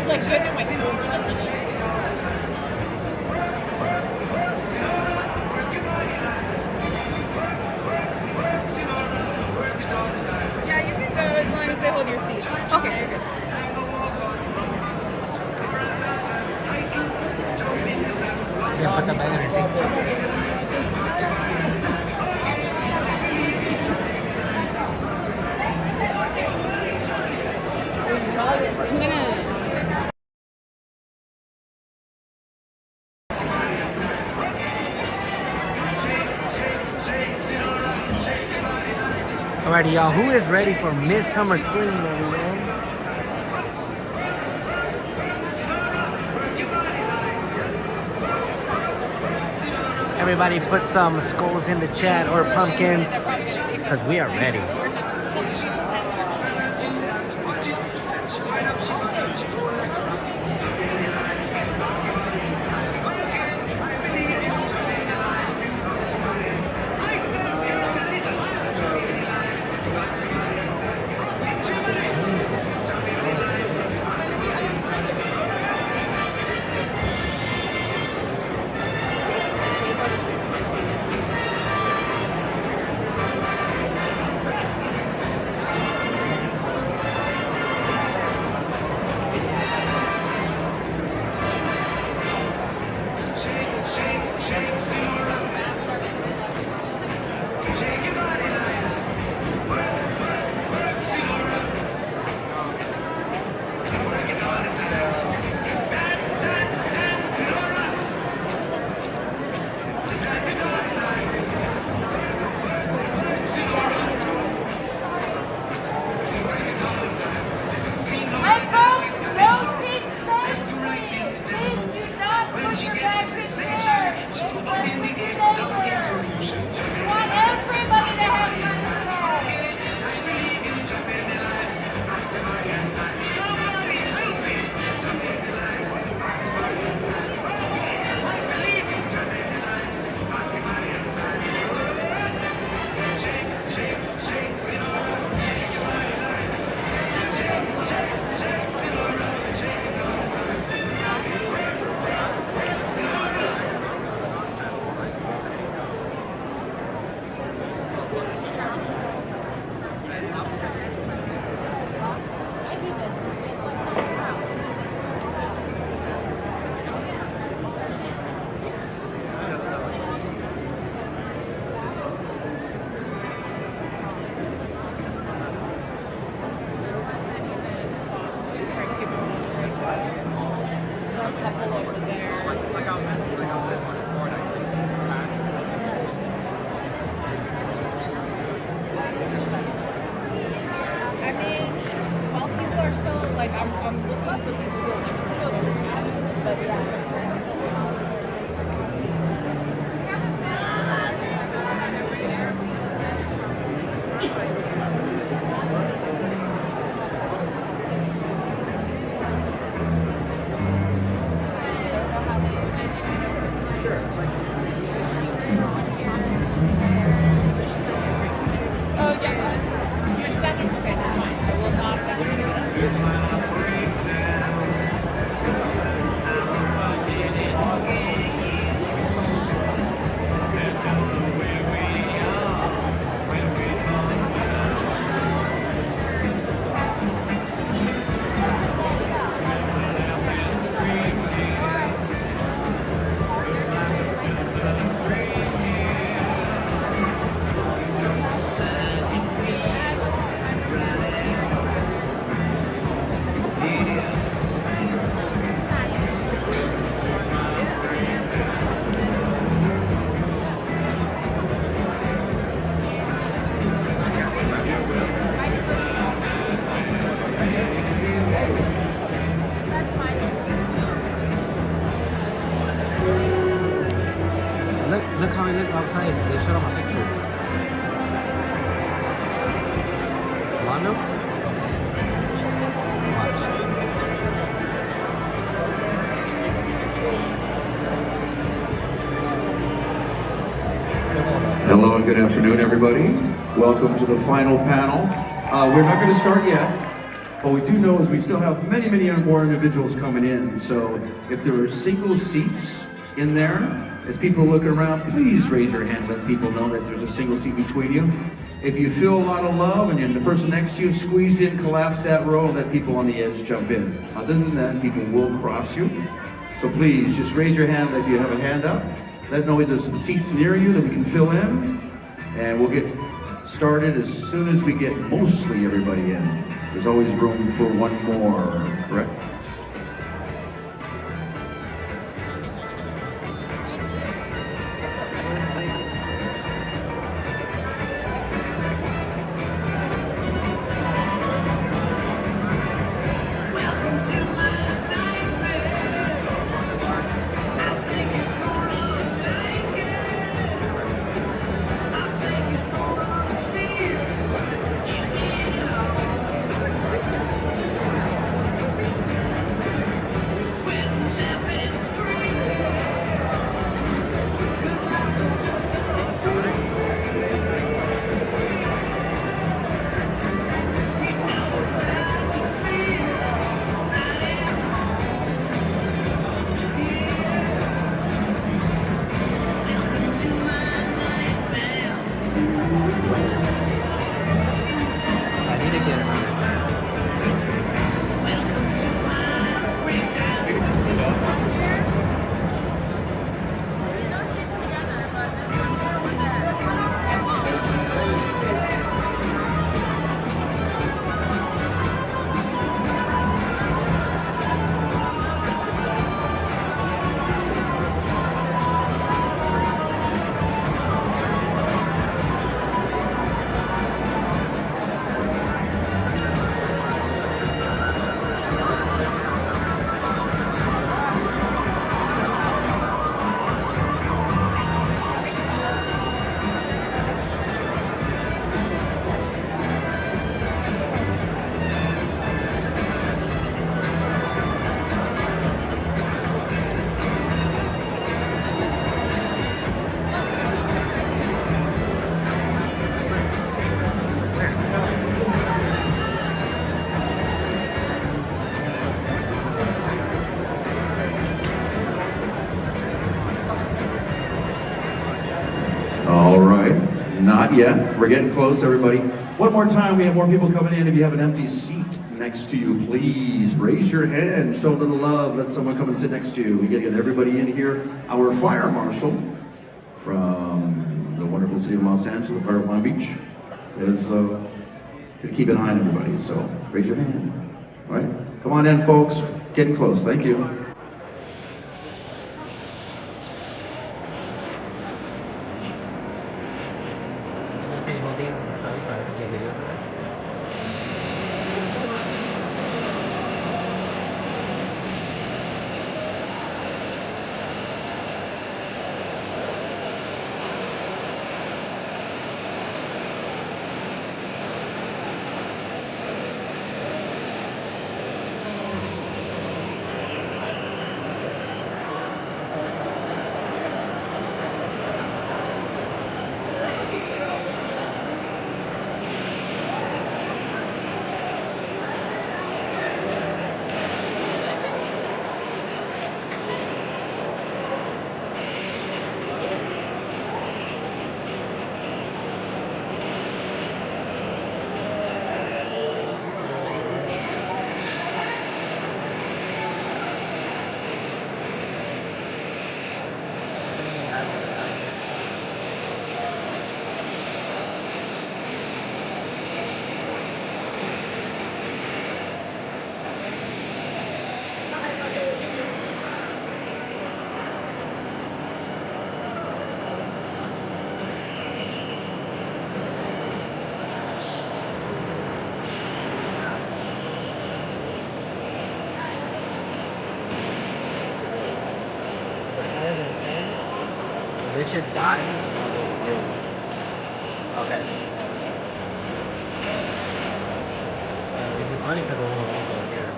Yeah, you can go as long as they hold your seat. Okay, you're good. Yeah, put the bag in her seat. I'm gonna. Alrighty, y'all. Who is ready for Midsummer Scream, everyone? Everybody put some skulls in the chat or pumpkins, because we are ready. I'm looking for people to go to, but yeah. Look how he looked outside. They showed him a picture. Wando? Watch. Hello and good afternoon, everybody. Welcome to the final panel. We're not going to start yet. What we do know is we still have many, many more individuals coming in. So if there are single seats in there, as people are looking around, please raise your hand, let people know that there's a single seat between you. If you feel a lot of love and the person next to you, squeeze in, collapse that row, and let people on the edge jump in. Other than that, people will cross you. So please, just raise your hand if you have a hand up. Let know there's some seats near you that we can fill in. And we'll get started as soon as we get mostly everybody in. There's always room for one more, correct? All right, not yet. We're getting close, everybody. One more time, we have more people coming in. If you have an empty seat next to you, please raise your hand, show a little love, let someone come and sit next to you. We gotta get everybody in here. Our fire marshal from the wonderful city of Los Angeles, or Long Beach, is gonna keep an eye on everybody, so raise your hand. All right, come on in, folks. Getting close, thank you. Richard died. Okay. It's funny because we're all people here.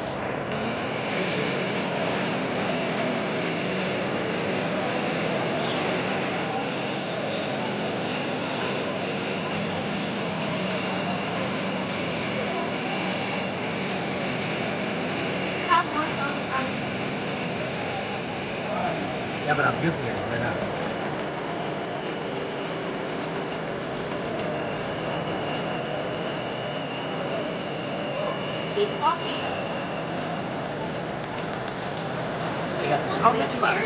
Yeah, but I'm using it right now. How much butter?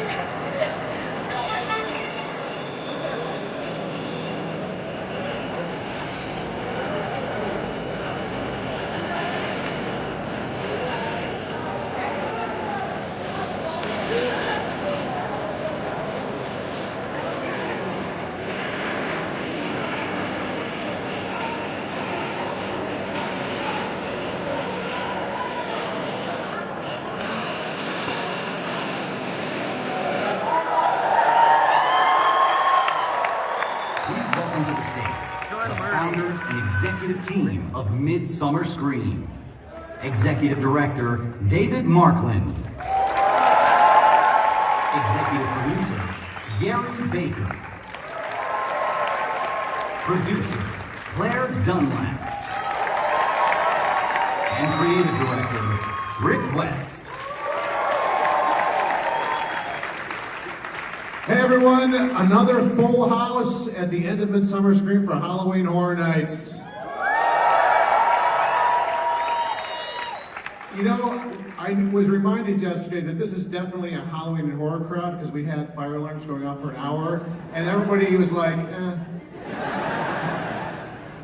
Welcome to the stage, the founders and executive team of Midsummer Scream. Executive Director, David Markland. Executive Producer, Gary Baker. Producer, Claire Dunlap. And Creative Director, Rick West. Hey everyone, another full house at the end of Midsummer Scream for Halloween Horror Nights. You know, I was reminded yesterday that this is definitely a Halloween and horror crowd because we had fire alarms going off for an hour and everybody was like, eh.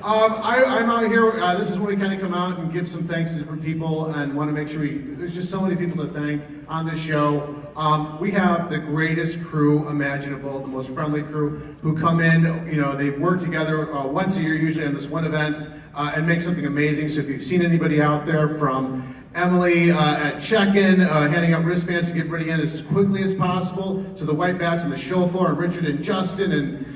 I'm out here, this is when we kind of come out and give some thanks to different people and want to make sure there's just so many people to thank on this show. We have the greatest crew imaginable, the most friendly crew who come in, you know, they work together once a year usually on this one event and make something amazing. So if you've seen anybody out there from Emily at check-in, handing out wristbands to get ready in as quickly as possible, to the White Bats on the show floor, and Richard and Justin, and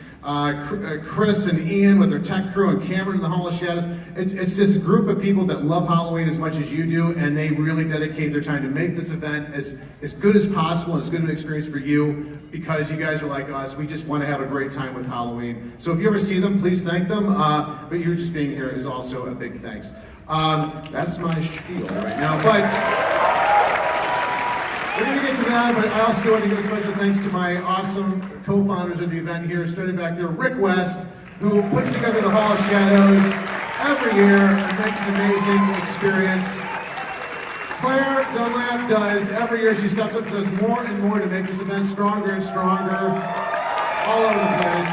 Chris and Ian with their tech crew, and Cameron in the Hall of Shadows. It's just a group of people that love Halloween as much as you do, and they really dedicate their time to make this event as good as possible, and as good of an experience for you, because you guys are like us. We just want to have a great time with Halloween. So if you ever see them, please thank them, but you're just being here is also a big thanks. That's my spiel right now, but we're going to get to that, but I also want to give a special thanks to my awesome co-founders of the event here, starting back there, Rick West, who puts together the Hall of Shadows every year and makes an amazing experience. Claire Dunlap does, every year she steps up and does more and more to make this event stronger and stronger all over the place.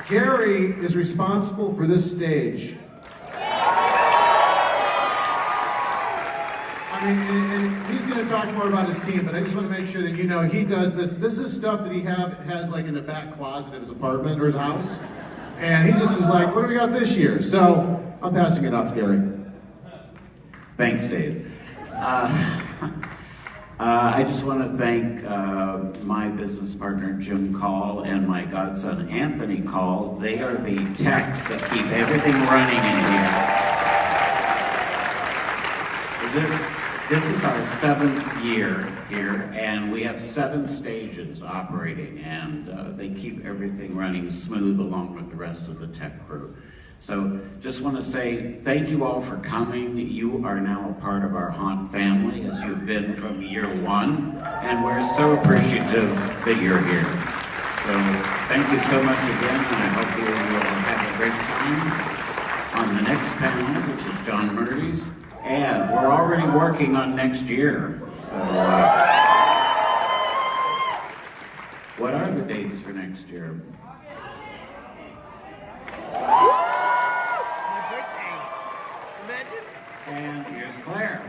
Gary is responsible for this stage. I mean, and he's going to talk more about his team, but I just want to make sure that you know he does this. This is stuff that he has like in the back closet of his apartment or his house. And he just was like, what do we got this year? So I'm passing it off to Gary. Thanks, Dave. I just want to thank my business partner, Jim Call, and my godson, Anthony Call. They are the techs that keep everything running in here. This is our 7th year here, and we have 7 stages operating, and they keep everything running smooth along with the rest of the tech crew. So just want to say thank you all for coming. You are now a part of our haunt family, as you've been from year 1, and we're so appreciative that you're here. So thank you so much again, and I hope you will have a great time on the next panel, which is John Murray's. And we're already working on next year. So, what are the dates for next year? My birthday. Imagine. And here's Claire.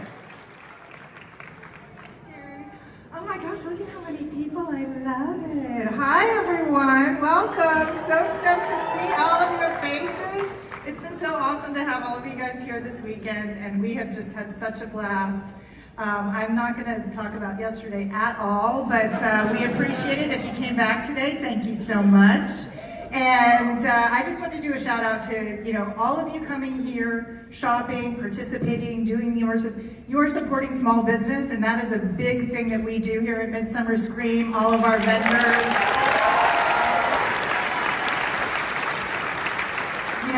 Oh my gosh, look at how many people. I love it. Hi everyone, welcome. So stoked to see all of your faces. It's been so awesome to have all of you guys here this weekend, and we have just had such a blast. I'm not going to talk about yesterday at all, but we appreciate it. If you came back today, thank you so much. And I just want to do a shout out to all of you coming here, shopping, participating, doing you're supporting small business, and that is a big thing that we do here at Midsummer Scream. All of our vendors.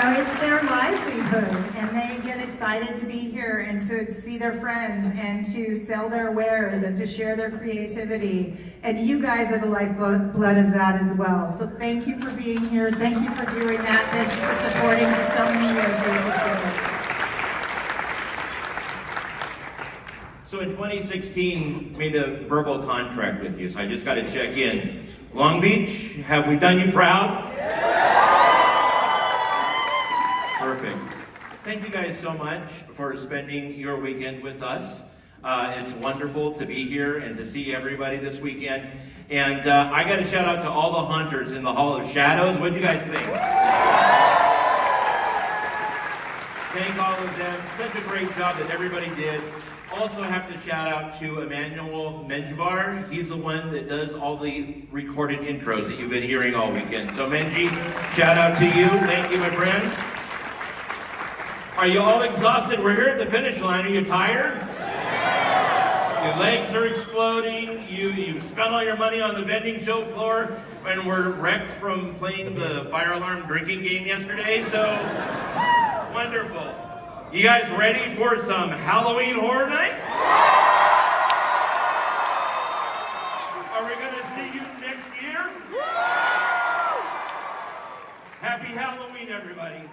know, it's their livelihood, and they get excited to be here and to see their friends and to sell their wares and to share their creativity. And you guys are the lifeblood of that as well. So thank you for being here. Thank you for doing that. Thank you for supporting for so many years. We appreciate it. So in 2016, made a verbal contract with you, so I just got to check in. Long Beach, have we done you proud? Perfect. Thank you guys so much for spending your weekend with us. It's wonderful to be here and to see everybody this weekend. And I got to shout out to all the hunters in the Hall of Shadows. What do you guys think? Thank all of them. Such a great job that everybody did. Also have to shout out to Emmanuel Menjivar. He's the one that does all the recorded intros that you've been hearing all weekend. So Menji, shout out to you. Thank you, my friend. Are you all exhausted? We're here at the finish line. Are you tired? Your legs are exploding. You spent all your money on the vending show floor and were wrecked from playing the fire alarm drinking game yesterday. So wonderful. You guys ready for some Halloween Horror Night? Are we going to see you next year? Happy Halloween, everybody.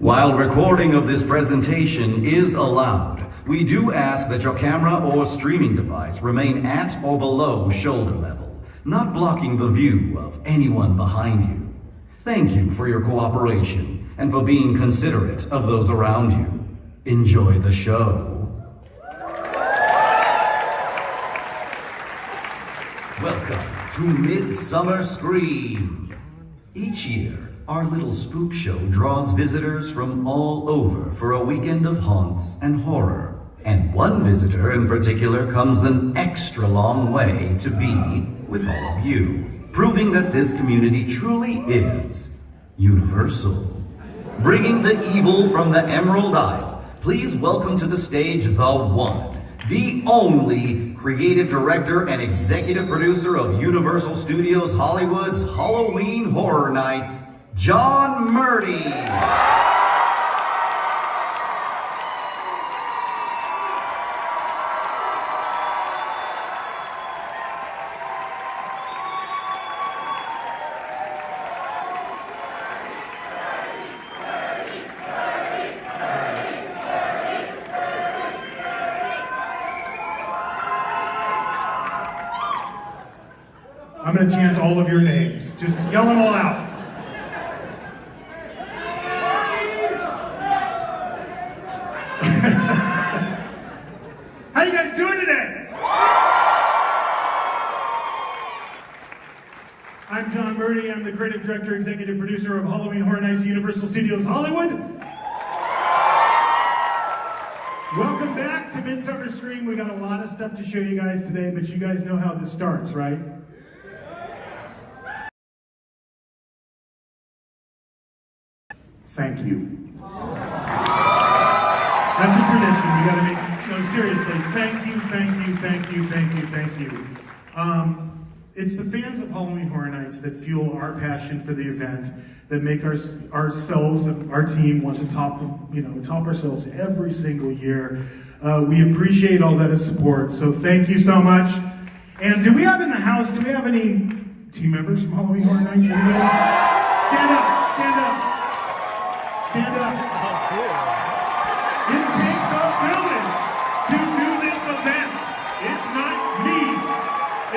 While recording of this presentation is allowed, we do ask that your camera or streaming device remain at or below shoulder level, not blocking the view of anyone behind you. Thank you for your cooperation and for being considerate of those around you. Enjoy the show. Welcome to Midsummer Scream. Each year, our little spook show draws visitors from all over for a weekend of haunts and horror. And one visitor in particular comes an extra long way to be with all of you, proving that this community truly is universal. Bringing the evil from the Emerald Isle, please welcome to the stage the one, the only creative director and executive producer of Universal Studios Hollywood's Halloween Horror Nights, John Murdy. I'm going to chant all of your names. Just yell them all out. How you guys doing today? I'm John Murdy. I'm the creative director, executive producer of Halloween Horror Nights at Universal Studios Hollywood. Welcome back to Midsummer Scream. We got a lot of stuff to show you guys today, but you guys know how this starts, right? thank you. That's a tradition. We gotta make, no, seriously, thank you, thank you, thank you, thank you, thank you. It's the fans of Halloween Horror Nights that fuel our passion for the event, that make ourselves and our team want to top ourselves every single year. We appreciate all that support, so thank you so much. And do we have in the house, do we have any team members from Halloween Horror Nights? Anybody? Stand up, stand up, stand up. It takes a village to do this event. It's not me.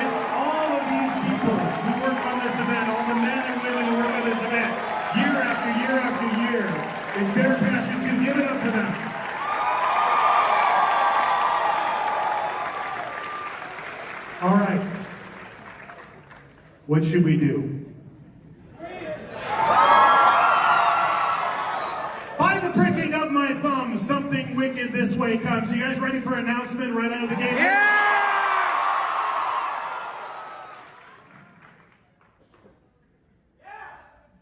It's all of these people who work on this event, all the men and women who work on this event, year after year after year. It's their passion too. Give it up to them. All right. What should we do? By the pricking of my thumb, something wicked this way comes. You guys ready for an announcement right out of the gate? Yeah!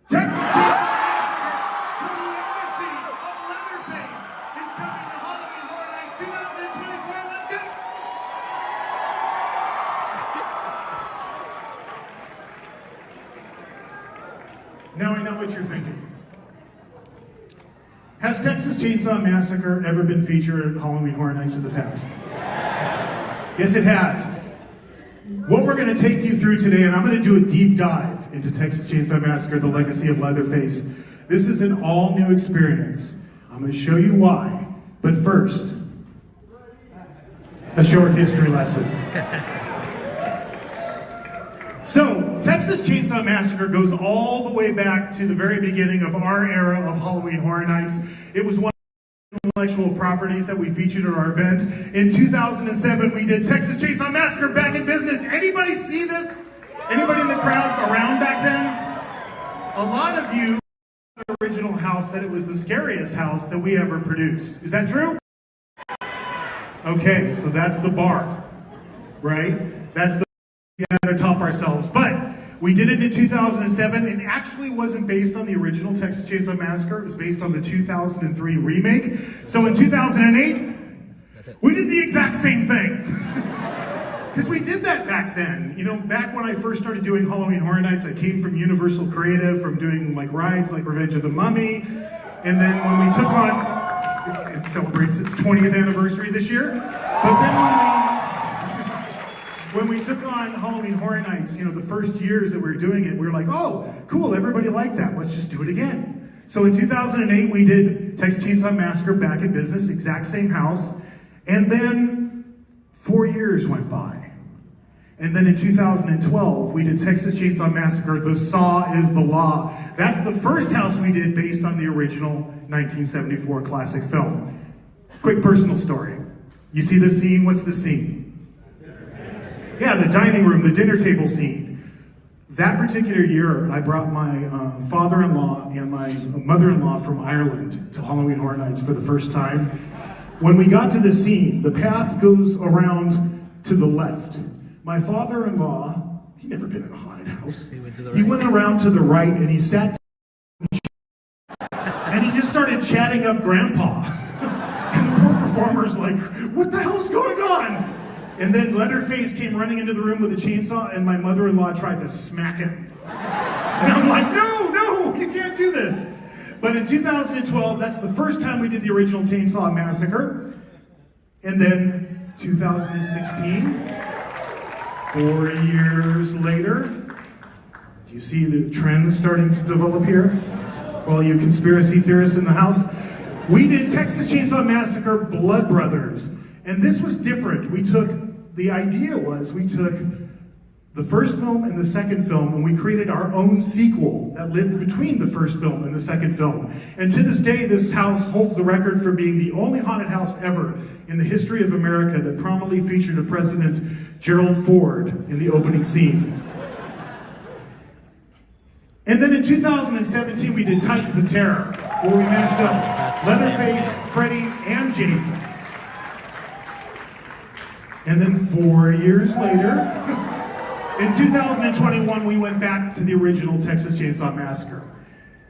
Texas Chainsaw Massacre, the legacy of Leatherface, is coming to Halloween Horror Nights 2024. Let's go! Now I know what you're thinking. Has Texas Chainsaw Massacre ever been featured at Halloween Horror Nights in the past? Yes, it has. What we're going to take you through today, and I'm going to do a deep dive into Texas Chainsaw Massacre, the legacy of Leatherface. This is an all-new experience. I'm going to show you why. But first, a short history lesson. So, Texas Chainsaw Massacre goes all the way back to the very beginning of our era of Halloween Horror Nights. It was one of the intellectual properties that we featured at our event. In 2007, we did Texas Chainsaw Massacre back in business. Anybody see this? Anybody in the crowd around back then? A lot of you in the original house said it was the scariest house that we ever produced. Is that true? Okay, so that's the bar, right? That's the we had to top ourselves, but we did it in 2007. It actually wasn't based on the original Texas Chainsaw Massacre. It was based on the 2003 remake. So in 2008, we did the exact same thing. Because we did that back then. You know, back when I first started doing Halloween Horror Nights, I came from Universal Creative, from doing like rides like Revenge of the Mummy. And then when we took on, it celebrates its 20th anniversary this year. But then when we took on Halloween Horror Nights, you know, the first years that we were doing it, we were like, oh, cool, everybody liked that. Let's just do it again. So in 2008, we did Texas Chainsaw Massacre back in business, exact same house. And then 4 years went by. And then in 2012, we did Texas Chainsaw Massacre, The Saw is the Law. That's the first house we did based on the original 1974 classic film. Quick personal story. You see this scene? What's the scene? Yeah, the dining room, the dinner table scene. That particular year, I brought my father-in-law and my mother-in-law from Ireland to Halloween Horror Nights for the first time. When we got to the scene, the path goes around to the left. My father-in-law, he'd never been in a haunted house. He went around to the right and he sat down and he just started chatting up Grandpa. And the poor performer's like, what the hell's going on? And then Leatherface came running into the room with a chainsaw, and my mother-in-law tried to smack him. And I'm like, no, you can't do this. But in 2012, that's the first time we did the original Chainsaw Massacre. And then 2016, 4 years later, do you see the trend starting to develop here? For all you conspiracy theorists in the house, we did Texas Chainsaw Massacre Blood Brothers. And this was different. The idea was we took the first film and the second film and we created our own sequel that lived between the first film and the second film. And to this day, this house holds the record for being the only haunted house ever in the history of America that prominently featured a President Gerald Ford in the opening scene. And then in 2017, we did Titans of Terror, where we mashed up Leatherface, Freddy, and Jason. And then 4 years later, in 2021, we went back to the original Texas Chainsaw Massacre.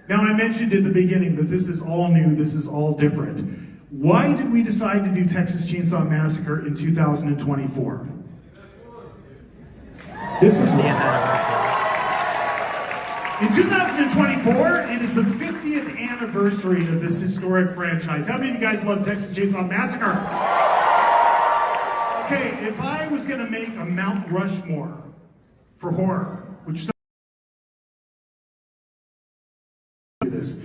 Now, I mentioned at the beginning that this is all new, this is all different. Why did we decide to do Texas Chainsaw Massacre in 2024? This is why. In 2024, it is the 50th anniversary of this historic franchise. How many of you guys love Texas Chainsaw Massacre? Okay, if I was gonna make a Mount Rushmore for horror, which this,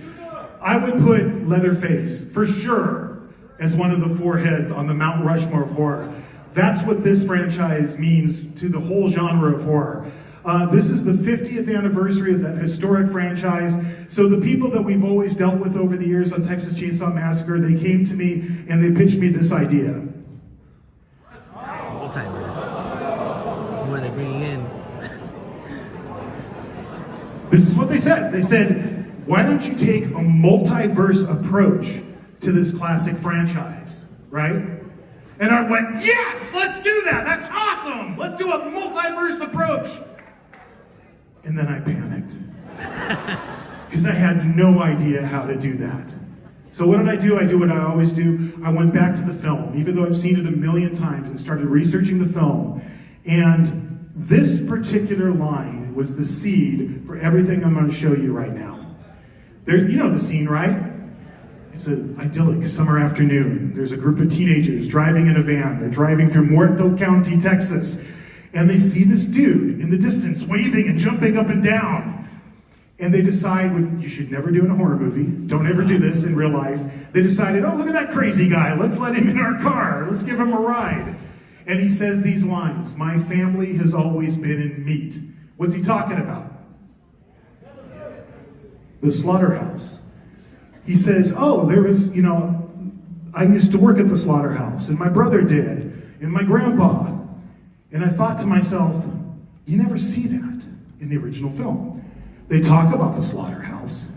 I would put Leatherface, for sure, as one of the 4 heads on the Mount Rushmore of horror. That's what this franchise means to the whole genre of horror. This is the 50th anniversary of that historic franchise. So the people that we've always dealt with over the years on Texas Chainsaw Massacre, they came to me and they pitched me this idea. Old-timers. Who are they bringing in? This is what they said. They said, why don't you take a multiverse approach to this classic franchise, right? And I went, yes, let's do that. That's awesome. Let's do a multiverse approach. And then I panicked because I had no idea how to do that. So what did I do? I do what I always do. I went back to the film, even though I've seen it a million times, and started researching the film. And this particular line was the seed for everything I'm going to show you right now. There, you know the scene, right? It's an idyllic summer afternoon. There's a group of teenagers driving in a van. They're driving through Muerto County, Texas. And they see this dude in the distance waving and jumping up and down. And they decide, what you should never do in a horror movie, don't ever do this in real life. They decided, oh, look at that crazy guy. Let's let him in our car. Let's give him a ride. And he says these lines, my family has always been in meat. What's he talking about? The slaughterhouse. He says, oh, there was, I used to work at the slaughterhouse, and my brother did, and my grandpa. And I thought to myself, you never see that in the original film. They talk about the slaughterhouse,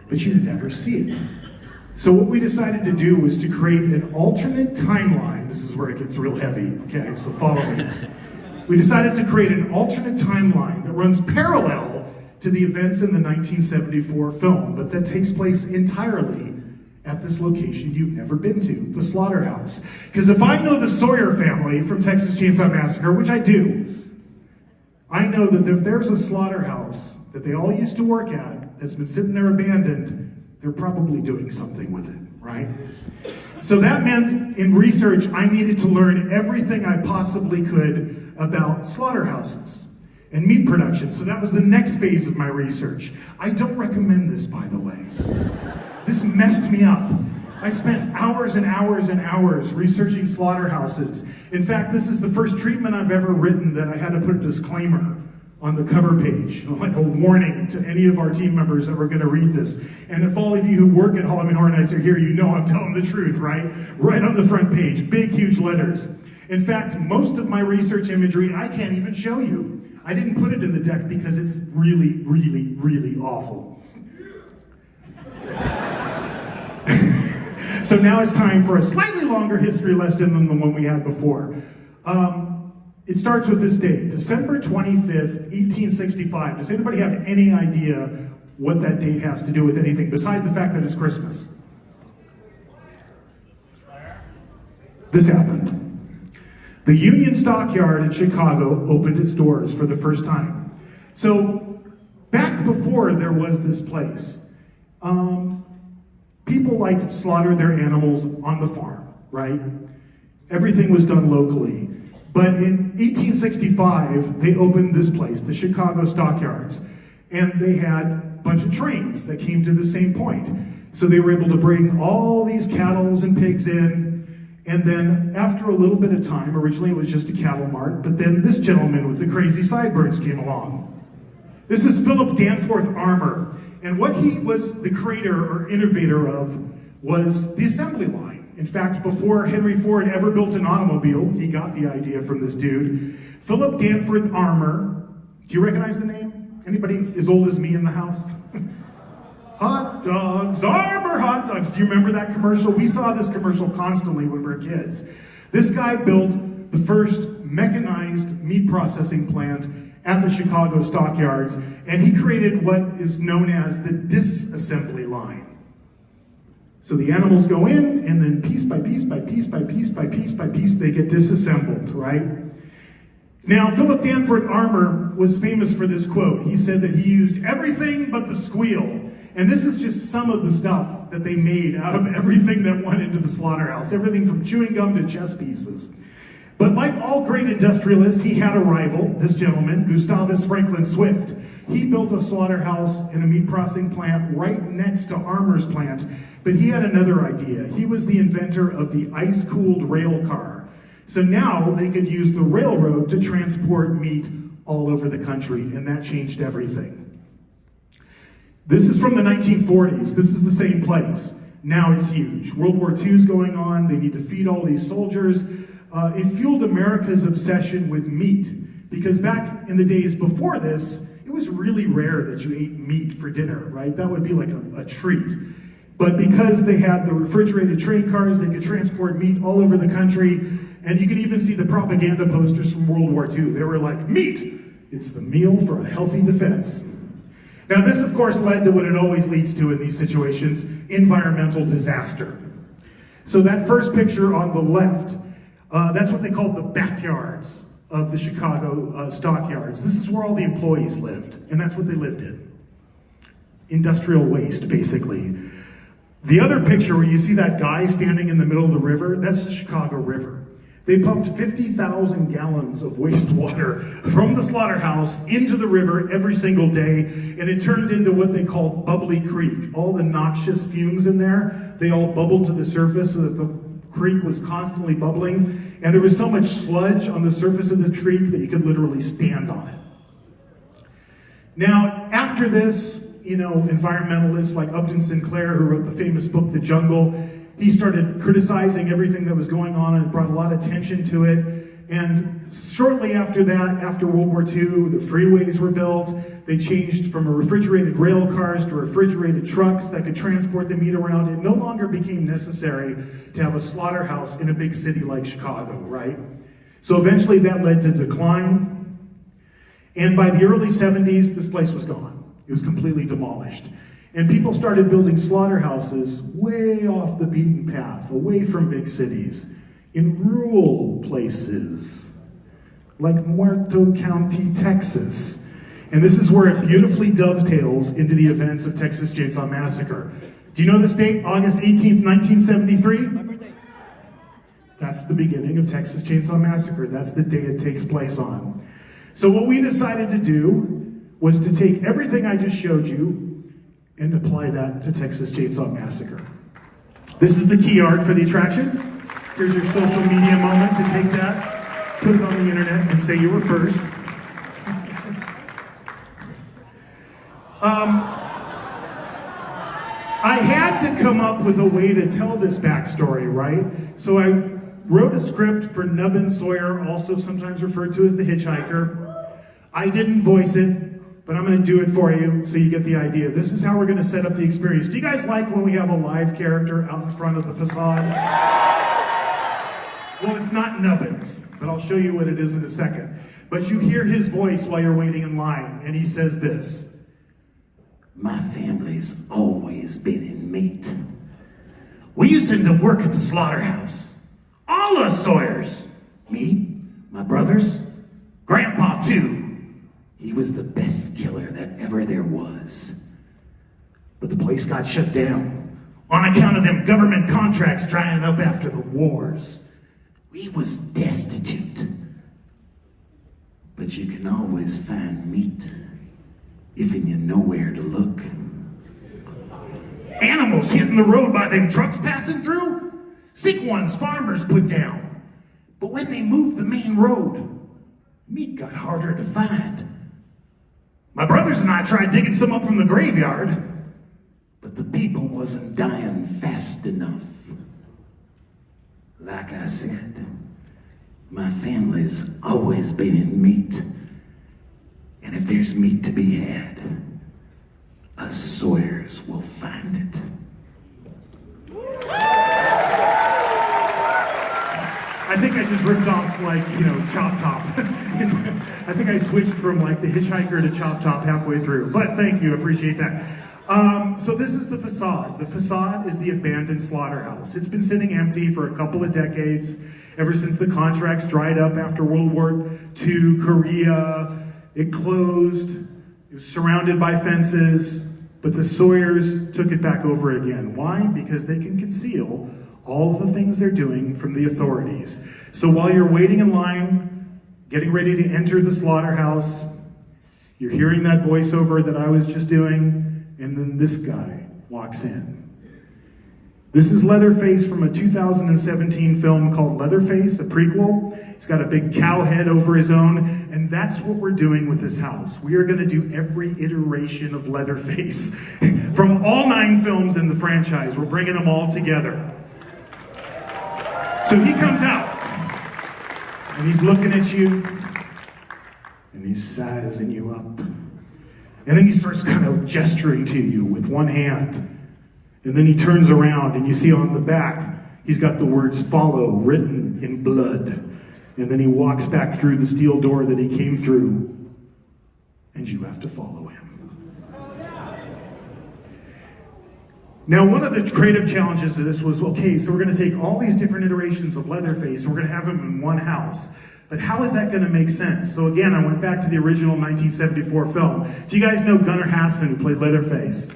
but you never see it. So what we decided to do was to create an alternate timeline. This is where it gets real heavy, okay, so follow me. We decided to create an alternate timeline that runs parallel to the events in the 1974 film, but that takes place entirely at this location you've never been to, the slaughterhouse. Because if I know the Sawyer family from Texas Chainsaw Massacre, which I do, I know that if there's a slaughterhouse that they all used to work at that's been sitting there abandoned, they're probably doing something with it, right? So that meant in research, I needed to learn everything I possibly could about slaughterhouses and meat production. So that was the next phase of my research. I don't recommend this, by the way. This messed me up. I spent hours and hours and hours researching slaughterhouses. In fact, this is the first treatment I've ever written that I had to put a disclaimer on the cover page, like a warning to any of our team members that were going to read this. And if all of you who work at Halloween Horror Nights are here, you know I'm telling the truth, right? Right on the front page, big, huge letters. In fact, most of my research imagery, I can't even show you. I didn't put it in the deck because it's really, really, really awful. So now it's time for a slightly longer history lesson than the one we had before. It starts with this date, December 25th, 1865. Does anybody have any idea what that date has to do with anything besides the fact that it's Christmas? This happened. The Union Stockyard in Chicago opened its doors for the first time. So back before there was this place, people slaughtered their animals on the farm, right? Everything was done locally. But in 1865, they opened this place, the Chicago Stockyards, and they had a bunch of trains that came to the same point. So they were able to bring all these cattle and pigs in, and then after a little bit of time, originally it was just a cattle mart, but then this gentleman with the crazy sideburns came along. This is Philip Danforth Armour, and what he was the creator or innovator of was the assembly line. In fact, before Henry Ford ever built an automobile, he got the idea from this dude. Philip Danforth Armour. Do you recognize the name? Anybody as old as me in the house? Hot dogs, Armour hot dogs. Do you remember that commercial? We saw this commercial constantly when we were kids. This guy built the first mechanized meat processing plant at the Chicago stockyards, and he created what is known as the disassembly line. So the animals go in, and then piece by piece by piece by piece by piece by piece, they get disassembled, right? Now, Philip Danforth Armour was famous for this quote. He said that he used everything but the squeal. And this is just some of the stuff that they made out of everything that went into the slaughterhouse. Everything from chewing gum to chess pieces. But like all great industrialists, he had a rival, this gentleman, Gustavus Franklin Swift. He built a slaughterhouse and a meat processing plant right next to Armour's plant. But he had another idea. He was the inventor of the ice-cooled rail car. So now they could use the railroad to transport meat all over the country, and that changed everything. This is from the 1940s. This is the same place. Now it's huge. World War II is going on. They need to feed all these soldiers. It fueled America's obsession with meat, because back in the days before this, it was really rare that you ate meat for dinner, right? That would be like a treat. But because they had the refrigerated train cars, they could transport meat all over the country. And you can even see the propaganda posters from World War II. They were like, meat, it's the meal for a healthy defense. Now this, of course, led to what it always leads to in these situations, environmental disaster. So that first picture on the left, that's what they called the backyards of the Chicago stockyards. This is where all the employees lived, and that's what they lived in. Industrial waste, basically. The other picture where you see that guy standing in the middle of the river, that's the Chicago River. They pumped 50,000 gallons of wastewater from the slaughterhouse into the river every single day, and it turned into what they called Bubbly Creek. All the noxious fumes in there, they all bubbled to the surface so that the creek was constantly bubbling, and there was so much sludge on the surface of the creek that you could literally stand on it. Now, after this, environmentalists like Upton Sinclair, who wrote the famous book, The Jungle, he started criticizing everything that was going on and brought a lot of attention to it. And shortly after that, after World War II, the freeways were built. They changed from refrigerated rail cars to refrigerated trucks that could transport the meat around. It no longer became necessary to have a slaughterhouse in a big city like Chicago, right? So eventually that led to decline. And by the early 70s, this place was gone. It was completely demolished. And people started building slaughterhouses way off the beaten path, away from big cities, in rural places, like Muerto County, Texas. And this is where it beautifully dovetails into the events of Texas Chainsaw Massacre. Do you know this date? August 18th, 1973? My birthday. That's the beginning of Texas Chainsaw Massacre. That's the day it takes place on. So what we decided to do was to take everything I just showed you and apply that to Texas Chainsaw Massacre. This is the key art for the attraction. Here's your social media moment to take that, put it on the internet, and say you were first. I had to come up with a way to tell this backstory, right? So I wrote a script for Nubbin Sawyer, also sometimes referred to as the Hitchhiker. I didn't voice it, but I'm going to do it for you so you get the idea. This is how we're going to set up the experience. Do you guys like when we have a live character out in front of the facade? Well, it's not Nubbins, but I'll show you what it is in a second. But you hear his voice while you're waiting in line, and he says this. My family's always been in meat. We used to work at the slaughterhouse. All us Sawyers. Me, my brothers, Grandpa too. He was the best killer that ever there was. But the place got shut down on account of them government contracts drying up after the wars. We was destitute. But you can always find meat if you know where to look. Animals hitting the road by them trucks passing through. Sick ones farmers put down. But when they moved the main road, meat got harder to find. My brothers and I tried digging some up from the graveyard, but the people wasn't dying fast enough. Like I said, my family's always been in meat. And if there's meat to be had, us Sawyers will find it. I think I just ripped off, like, Chop Top. I think I switched from like the hitchhiker to Chop Top halfway through, but thank you, appreciate that. So this is the facade. The facade is the abandoned slaughterhouse. It's been sitting empty for a couple of decades, ever since the contracts dried up after World War II, Korea. It closed, it was surrounded by fences, but the Sawyers took it back over again. Why? Because they can conceal all the things they're doing from the authorities. So while you're waiting in line, getting ready to enter the slaughterhouse, you're hearing that voiceover that I was just doing, and then this guy walks in. This is Leatherface from a 2017 film called Leatherface, a prequel. He's got a big cow head over his own, and that's what we're doing with this house. We are going to do every iteration of Leatherface from all 9 films in the franchise. We're bringing them all together. So he comes out, and he's looking at you, and he's sizing you up. And then he starts kind of gesturing to you with one hand. And then he turns around, and you see on the back, he's got the words "follow" written in blood. And then he walks back through the steel door that he came through, and you have to follow him. Now, one of the creative challenges of this was, okay, so we're going to take all these different iterations of Leatherface, and we're going to have them in one house. But how is that going to make sense? So again, I went back to the original 1974 film. Do you guys know Gunnar Hassan, who played Leatherface?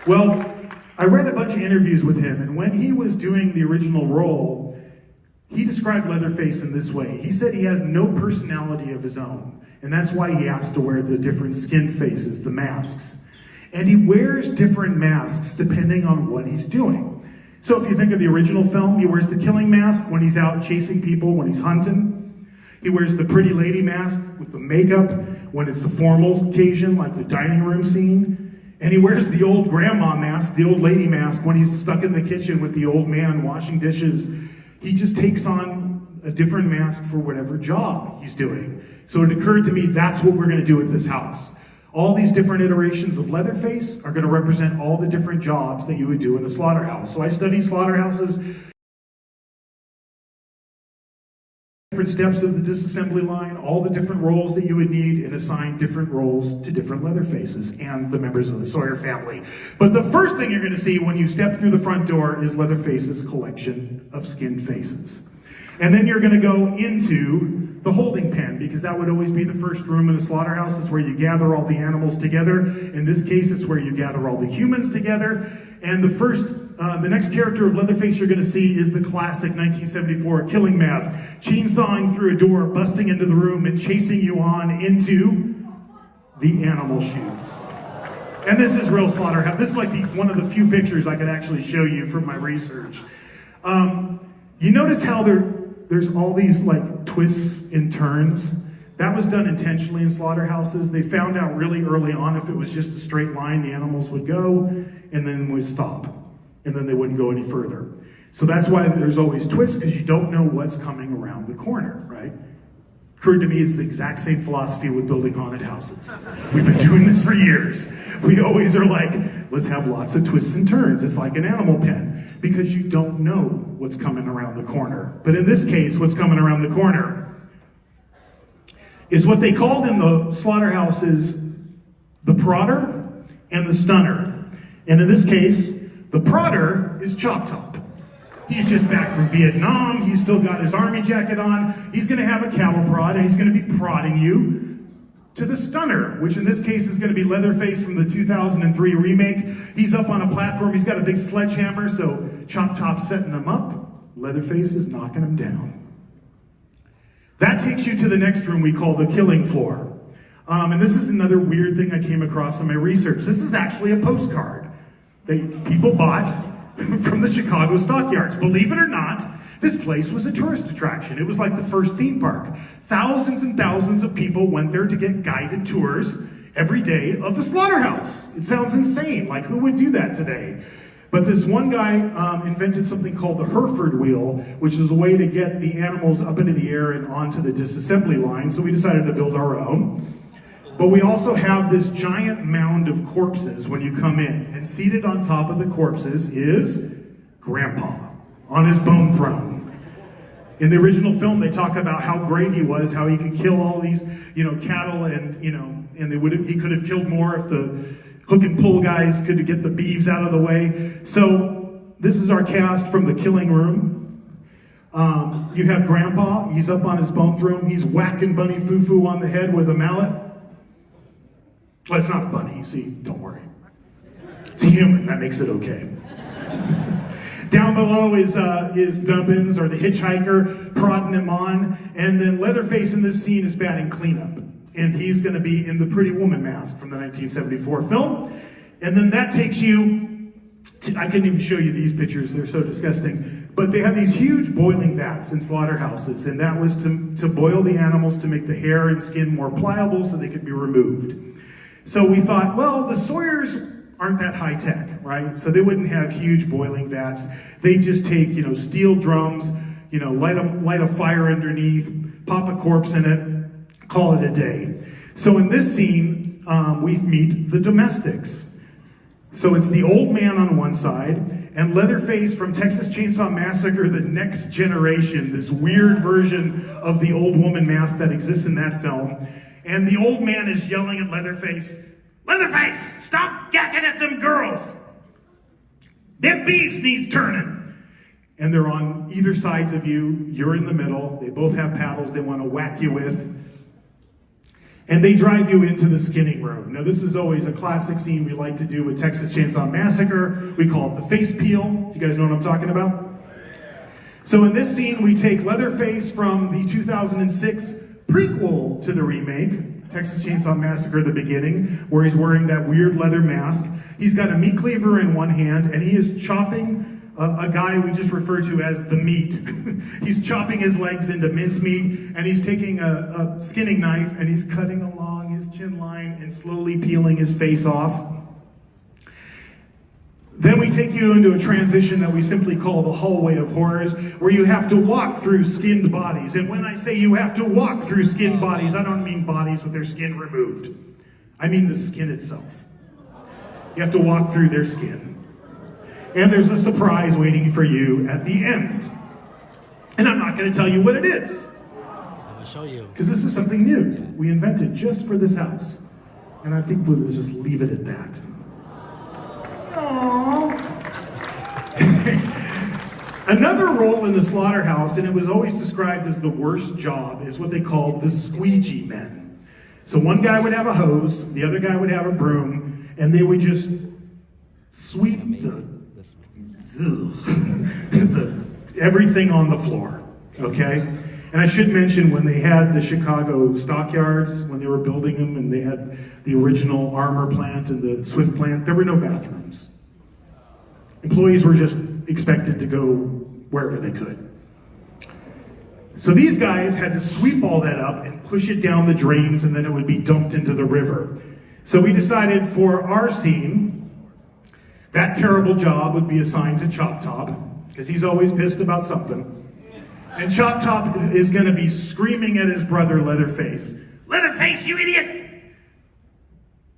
Well, I read a bunch of interviews with him, and when he was doing the original role, he described Leatherface in this way. He said he has no personality of his own, and that's why he has to wear the different skin faces, the masks. And he wears different masks depending on what he's doing. So if you think of the original film, he wears the killing mask when he's out chasing people, when he's hunting. He wears the pretty lady mask with the makeup when it's the formal occasion, like the dining room scene. And he wears the old grandma mask, the old lady mask, when he's stuck in the kitchen with the old man washing dishes. He just takes on a different mask for whatever job he's doing. So it occurred to me, that's what we're going to do with this house. All these different iterations of Leatherface are going to represent all the different jobs that you would do in a slaughterhouse. So I studied slaughterhouses, different steps of the disassembly line, all the different roles that you would need, and assign different roles to different Leatherfaces and the members of the Sawyer family. But the first thing you're going to see when you step through the front door is Leatherface's collection of skinned faces. And then you're going to go into the holding pen, because that would always be the first room in a slaughterhouse. It's where you gather all the animals together. In this case, it's where you gather all the humans together. And the next character of Leatherface you're going to see is the classic 1974 killing mask, chainsawing through a door, busting into the room, and chasing you on into the animal chutes. And this is real slaughterhouse. This is like one of the few pictures I could actually show you from my research. You notice how there's all these like twists and turns. That was done intentionally in slaughterhouses. They found out really early on if it was just a straight line, the animals would go and then would stop. And then they wouldn't go any further. So that's why there's always twists, because you don't know what's coming around the corner, right? Occurred to me it's the exact same philosophy with building haunted houses. We've been doing this for years. We always are like, let's have lots of twists and turns. It's like an animal pen, because you don't know what's coming around the corner. But in this case, what's coming around the corner is what they called in the slaughterhouses the prodder and the stunner. And in this case, the prodder is Chop Top. He's just back from Vietnam. He's still got his army jacket on. He's going to have a cattle prod, and he's going to be prodding you to the stunner, which in this case is going to be Leatherface from the 2003 remake. He's up on a platform. He's got a big sledgehammer, so Chop Top's setting him up. Leatherface is knocking him down. That takes you to the next room we call the killing floor. And this is another weird thing I came across in my research. This is actually a postcard people bought from the Chicago stockyards. Believe it or not, this place was a tourist attraction. It was like the first theme park. Thousands and thousands of people went there to get guided tours every day of the slaughterhouse. It sounds insane. Like, who would do that today? But this one guy invented something called the Hereford wheel, which is a way to get the animals up into the air and onto the disassembly line. So we decided to build our own. But we also have this giant mound of corpses when you come in. And seated on top of the corpses is Grandpa on his bone throne. In the original film, they talk about how great he was, how he could kill all these, cattle, and he could have killed more if the hook and pull guys could get the beeves out of the way. So this is our cast from The Killing Room. You have Grandpa. He's up on his bone throne. He's whacking Bunny Foo-Foo on the head with a mallet. Well, it's not a bunny, see, don't worry. It's a human, that makes it okay. Down below is Dubbins, or the hitchhiker, prodding him on. And then Leatherface in this scene is batting cleanup. And he's going to be in the Pretty Woman mask from the 1974 film. And then that takes you to, I couldn't even show you these pictures, they're so disgusting. But they have these huge boiling vats in slaughterhouses, and that was to boil the animals to make the hair and skin more pliable so they could be removed. So we thought, well, the Sawyers aren't that high tech, right? So they wouldn't have huge boiling vats. They just take, steel drums, light a fire underneath, pop a corpse in it, call it a day. So in this scene, we meet the domestics. So it's the old man on one side, and Leatherface from Texas Chainsaw Massacre, the next generation, this weird version of the old woman mask that exists in that film. And the old man is yelling at Leatherface, "Leatherface, stop yakking at them girls! Them beeves needs turning!" And they're on either sides of you, you're in the middle, they both have paddles they want to whack you with. And they drive you into the skinning room. Now this is always a classic scene we like to do with Texas Chainsaw Massacre. We call it the face peel. Do you guys know what I'm talking about? So in this scene, we take Leatherface from the 2006 prequel to the remake, Texas Chainsaw Massacre: The Beginning, where he's wearing that weird leather mask. He's got a meat cleaver in one hand, and he is chopping a guy we just refer to as the meat. He's chopping his legs into mincemeat, and he's taking a skinning knife, and he's cutting along his chin line and slowly peeling his face off. Then we take you into a transition that we simply call the hallway of horrors, where you have to walk through skinned bodies. And when I say you have to walk through skinned bodies, I don't mean bodies with their skin removed. I mean the skin itself. You have to walk through their skin. And there's a surprise waiting for you at the end. And I'm not going to tell you what it is. I'll show you. Because this is something new we invented just for this house. And I think we'll just leave it at that. Aww. Another role in the slaughterhouse, and it was always described as the worst job, is what they called the squeegee men. So one guy would have a hose, the other guy would have a broom, and they would just sweep everything on the floor, okay? And I should mention, when they had the Chicago stockyards, when they were building them, and they had the original armor plant and the Swift plant, there were no bathrooms. Employees were just expected to go wherever they could. So these guys had to sweep all that up and push it down the drains, and then it would be dumped into the river. So we decided for our scene, that terrible job would be assigned to Chop Top, because he's always pissed about something. And Chop Top is going to be screaming at his brother Leatherface. "Leatherface, you idiot!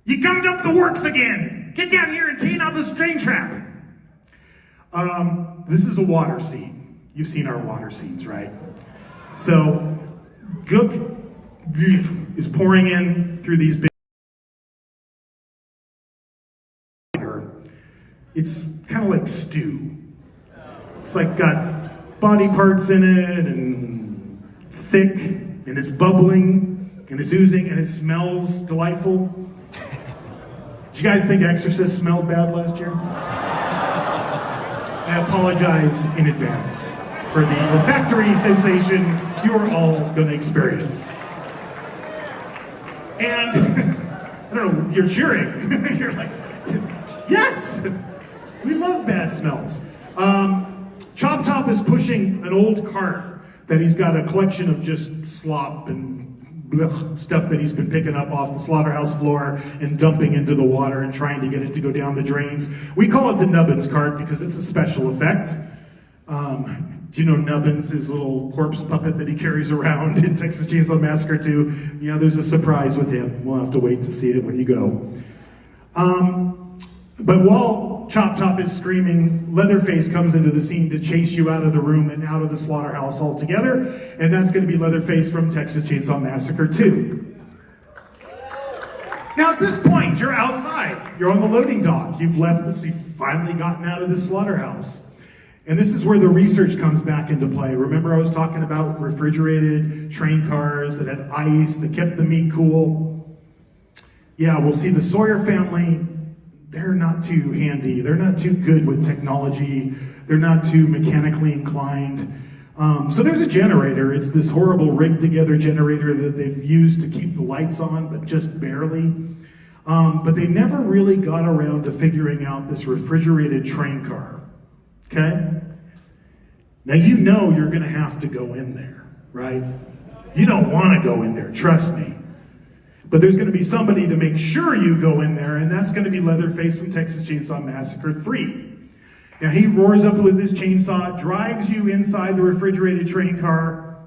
You gummed up the works again! Get down here and clean out the string trap!" This is a water scene. You've seen our water scenes, right? So, gook is pouring in through these big... It's kind of like stew. It's like got body parts in it, and it's thick, and it's bubbling, and it's oozing, and it smells delightful. Did you guys think Exorcist smelled bad last year? I apologize in advance for the olfactory sensation you are all going to experience. And, I don't know, you're cheering. You're like, yes! We love bad smells. Chop Top is pushing an old cart that he's got a collection of just slop and stuff that he's been picking up off the slaughterhouse floor and dumping into the water and trying to get it to go down the drains. We call it the Nubbins cart because it's a special effect. Do you know Nubbins, his little corpse puppet that he carries around in Texas Chainsaw Massacre 2? There's a surprise with him. We'll have to wait to see it when you go. But while Chop Top is screaming, Leatherface comes into the scene to chase you out of the room and out of the slaughterhouse altogether, and that's going to be Leatherface from Texas Chainsaw Massacre 2. Now at this point, you're outside. You're on the loading dock. You've left this, you've finally gotten out of the slaughterhouse. And this is where the research comes back into play. Remember I was talking about refrigerated train cars that had ice, that kept the meat cool? Yeah, we'll see the Sawyer family, they're not too handy. They're not too good with technology. They're not too mechanically inclined. So there's a generator. It's this horrible rigged together generator that they've used to keep the lights on, but just barely. But they never really got around to figuring out this refrigerated train car. Okay? Now you know you're gonna have to go in there, right? You don't wanna go in there, trust me. But there's gonna be somebody to make sure you go in there, and that's gonna be Leatherface from Texas Chainsaw Massacre 3. Now he roars up with his chainsaw, drives you inside the refrigerated train car.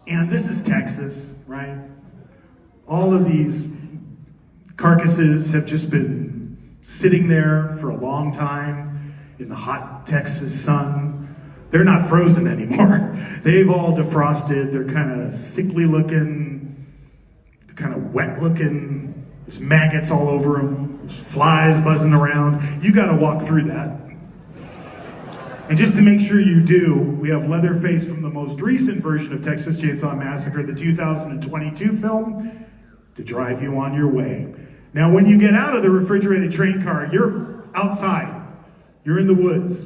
And this is Texas, right? All of these carcasses have just been sitting there for a long time in the hot Texas sun. They're not frozen anymore. They've all defrosted. They're kind of sickly looking, kind of wet looking. There's maggots all over them. There's flies buzzing around. You got to walk through that. And just to make sure you do, we have Leatherface from the most recent version of Texas Chainsaw Massacre, the 2022 film, to drive you on your way. Now, when you get out of the refrigerated train car, you're outside. You're in the woods.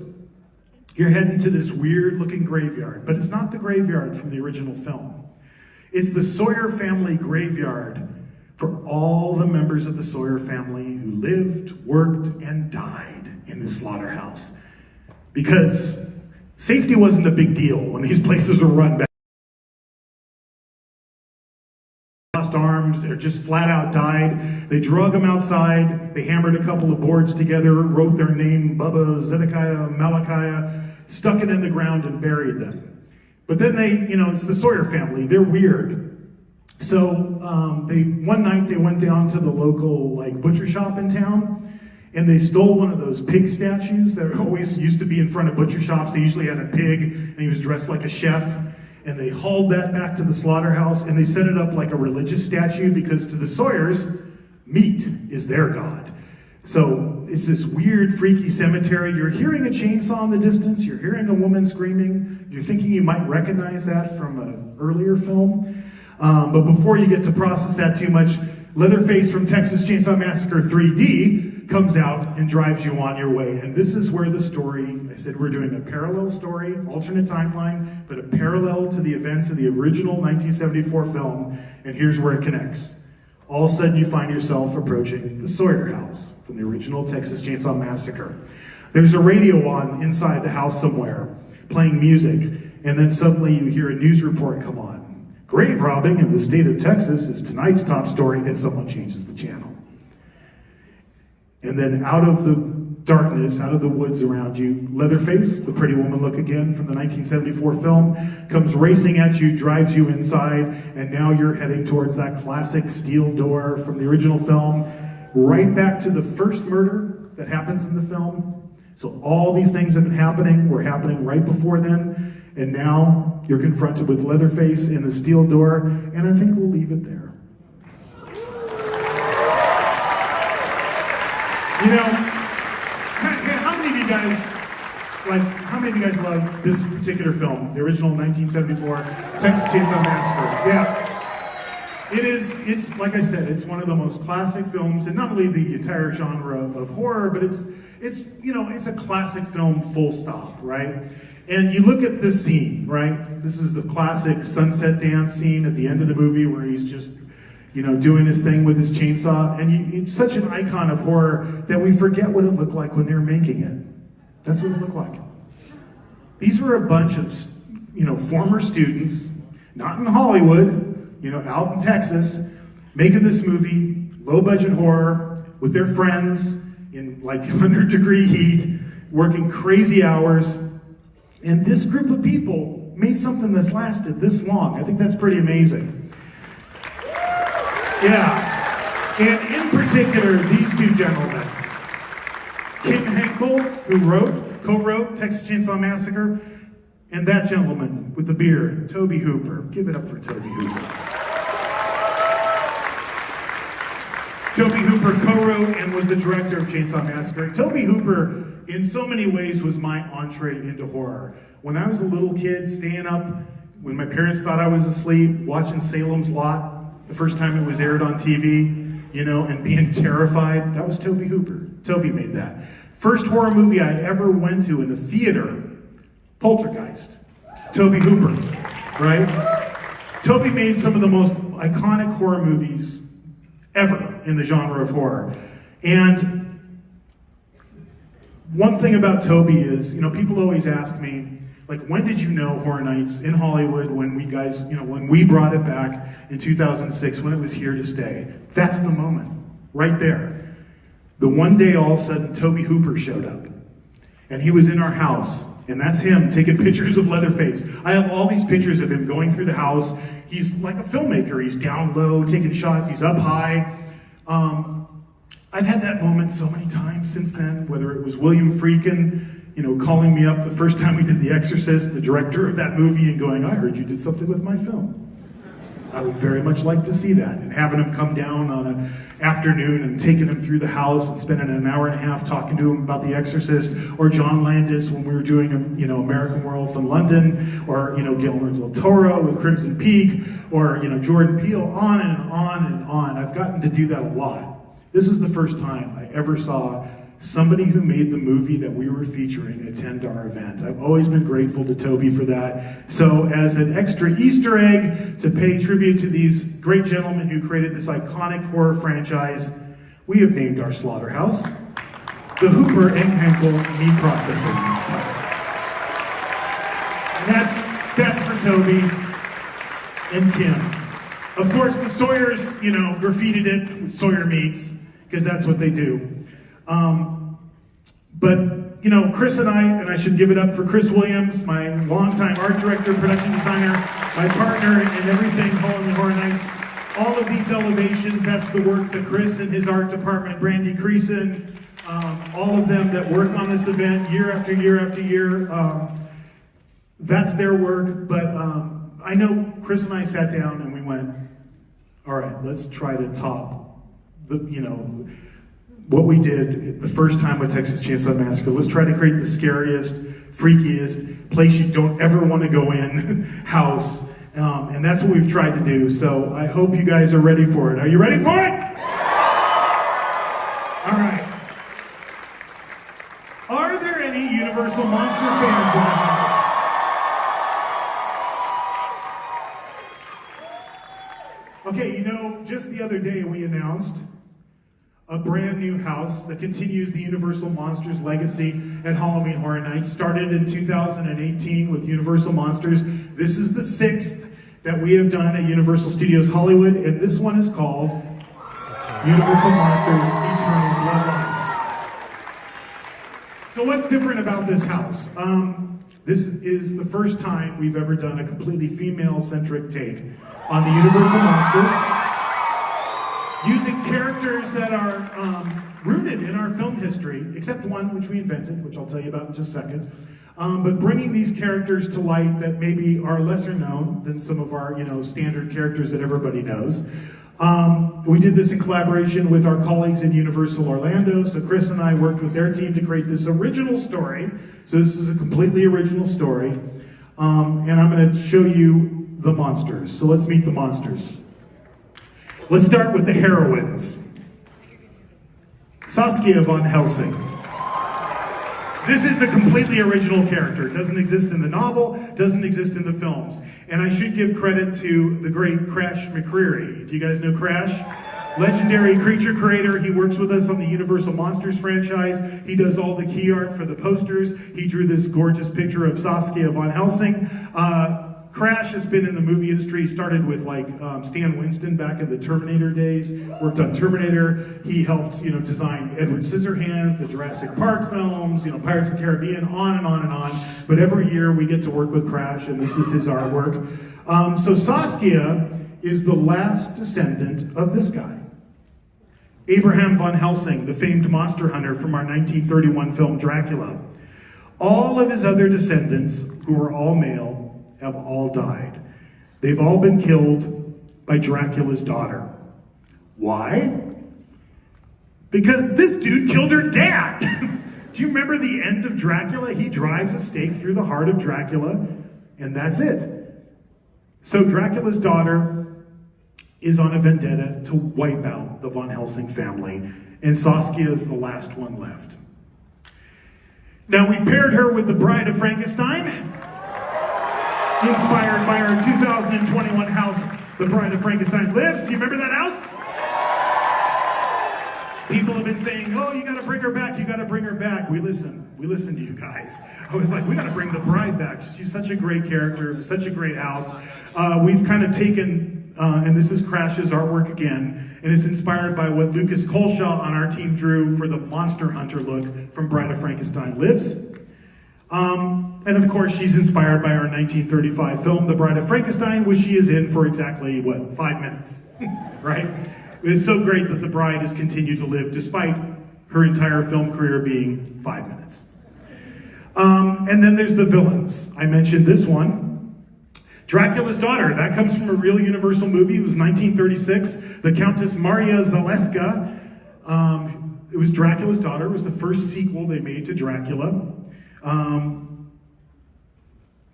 You're heading to this weird-looking graveyard, but it's not the graveyard from the original film. It's the Sawyer family graveyard for all the members of the Sawyer family who lived, worked, and died in this slaughterhouse. Because safety wasn't a big deal when these places were run back. Lost arms or just flat out died. They drug them outside. They hammered a couple of boards together, wrote their name, Bubba, Zedekiah, Malachi, stuck it in the ground and buried them. But then it's the Sawyer family. They're weird. So one night they went down to the local butcher shop in town, and they stole one of those pig statues that always used to be in front of butcher shops. They usually had a pig, and he was dressed like a chef. And they hauled that back to the slaughterhouse, and they set it up like a religious statue because to the Sawyers, meat is their god. So it's this weird, freaky cemetery. You're hearing a chainsaw in the distance. You're hearing a woman screaming. You're thinking you might recognize that from an earlier film. But before you get to process that too much, Leatherface from Texas Chainsaw Massacre 3D comes out and drives you on your way. And this is where the story, I said we're doing a parallel story, alternate timeline, but a parallel to the events of the original 1974 film. And here's where it connects. All of a sudden you find yourself approaching the Sawyer house from the original Texas Chainsaw Massacre. There's a radio on inside the house somewhere, playing music. And then suddenly you hear a news report come on. Grave robbing in the state of Texas is tonight's top story, and someone changes the channel. And then out of the darkness, out of the woods around you, Leatherface, the pretty woman look again from the 1974 film, comes racing at you, drives you inside, and now you're heading towards that classic steel door from the original film, right back to the first murder that happens in the film. So all these things have been happening, were happening right before then, and now you're confronted with Leatherface in the steel door, and I think we'll leave it there. You know, how many of you guys love this particular film, the original 1974 Texas Chainsaw Massacre? Yeah. It's like I said, it's one of the most classic films, and not only the entire genre of horror, but it's a classic film full stop, right? And you look at this scene, right? This is the classic sunset dance scene at the end of the movie where he's just doing his thing with his chainsaw, and it's such an icon of horror that we forget what it looked like when they were making it. That's what it looked like. These were a bunch of, former students, not in Hollywood, out in Texas, making this movie, low-budget horror, with their friends in 100-degree heat, working crazy hours, and this group of people made something that's lasted this long. I think that's pretty amazing. Yeah, and in particular, particular, these two gentlemen. Kim Henkel, who co-wrote Texas Chainsaw Massacre, and that gentleman with the beard, Toby Hooper. Give it up for Toby Hooper. Toby Hooper co-wrote and was the director of Chainsaw Massacre. Toby Hooper, in so many ways, was my entree into horror. When I was a little kid, staying up when my parents thought I was asleep, watching Salem's Lot, the first time it was aired on TV, you know, and being terrified, that was Toby Hooper. Toby made that. First horror movie I ever went to in a theater, Poltergeist. Toby Hooper, right? Toby made some of the most iconic horror movies ever in the genre of horror. And one thing about Toby is, you know, people always ask me, like, when did you know Horror Nights in Hollywood, when we brought it back in 2006, when it was here to stay? That's the moment, right there. The one day all of a sudden Toby Hooper showed up, and he was in our house, and that's him taking pictures of Leatherface. I have all these pictures of him going through the house. He's like a filmmaker. He's down low, taking shots. He's up high. I've had that moment so many times since then, whether it was William Friedkin, you know, calling me up the first time we did The Exorcist, the director of that movie, and going, I heard you did something with my film. I would very much like to see that. And having him come down on an afternoon and taking him through the house and spending an hour and a half talking to him about The Exorcist, or John Landis when we were doing, you know, American Werewolf in London, or, you know, Guillermo del Toro with Crimson Peak, or, you know, Jordan Peele, on and on and on. I've gotten to do that a lot. This is the first time I ever saw somebody who made the movie that we were featuring attend our event. I've always been grateful to Toby for that. So as an extra Easter egg to pay tribute to these great gentlemen who created this iconic horror franchise, we have named our slaughterhouse the Hooper and Henkel Meat Processing. And that's for Toby and Kim. Of course, the Sawyers, you know, graffitied it with Sawyer Meats, because that's what they do. But, you know, Chris and I should give it up for Chris Williams, my longtime art director, production designer, my partner in everything Halloween Horror Nights. All of these elevations, that's the work that Chris and his art department, Brandy Creason, all of them that work on this event year after year after year, that's their work. But I know Chris and I sat down and we went, all right, let's try to top the, you know, what we did the first time with Texas Chainsaw Massacre. Let's try to create the scariest, freakiest place you don't ever want to go in house. And that's what we've tried to do. So I hope you guys are ready for it. Are you ready for it? All right. Are there any Universal Monster fans in the house? Okay, you know, just the other day we announced a brand new house that continues the Universal Monsters legacy at Halloween Horror Nights. Started in 2018 with Universal Monsters. This is the 6th that we have done at Universal Studios Hollywood, and this one is called Universal Monsters Eternal Bloodlines. So what's different about this house? This is the first time we've ever done a completely female-centric take on the Universal Monsters, using characters that are rooted in our film history, except one which we invented, which I'll tell you about in just a second. But bringing these characters to light that maybe are lesser known than some of our, you know, standard characters that everybody knows. We did this in collaboration with our colleagues in Universal Orlando. So Chris and I worked with their team to create this original story. So this is a completely original story. And I'm going to show you the monsters. So let's meet the monsters. Let's start with the heroines. Saskia von Helsing. This is a completely original character. It doesn't exist in the novel, doesn't exist in the films. And I should give credit to the great Crash McCreary. Do you guys know Crash? Legendary creature creator. He works with us on the Universal Monsters franchise. He does all the key art for the posters. He drew this gorgeous picture of Saskia von Helsing. Crash has been in the movie industry. He started with like Stan Winston back in the Terminator days. Worked on Terminator. He helped, you know, design Edward Scissorhands, the Jurassic Park films, you know, Pirates of the Caribbean, on and on and on. But every year we get to work with Crash, and this is his artwork. So Saskia is the last descendant of this guy. Abraham von Helsing, the famed monster hunter from our 1931 film Dracula. All of his other descendants, who were all male, have all died. They've all been killed by Dracula's daughter. Why? Because this dude killed her dad. Do you remember the end of Dracula? He drives a stake through the heart of Dracula, and that's it. So Dracula's daughter is on a vendetta to wipe out the von Helsing family, and Saskia is the last one left. Now we paired her with the Bride of Frankenstein, inspired by our 2021 house, The Bride of Frankenstein Lives. Do you remember that house? People have been saying, oh, you gotta bring her back, you gotta bring her back. We listen to you guys. I was like, we gotta bring the bride back. She's such a great character, such a great house. We've kind of taken, and this is Crash's artwork again, and it's inspired by what Lucas Colshaw on our team drew for the Monster Hunter look from Bride of Frankenstein Lives. And of course, she's inspired by our 1935 film, The Bride of Frankenstein, which she is in for exactly, 5 minutes, right? It's so great that the bride has continued to live despite her entire film career being 5 minutes. And then there's the villains. I mentioned this one. Dracula's Daughter. That comes from a real Universal movie. It was 1936. The Countess Maria Zaleska. It was Dracula's Daughter. It was the first sequel they made to Dracula.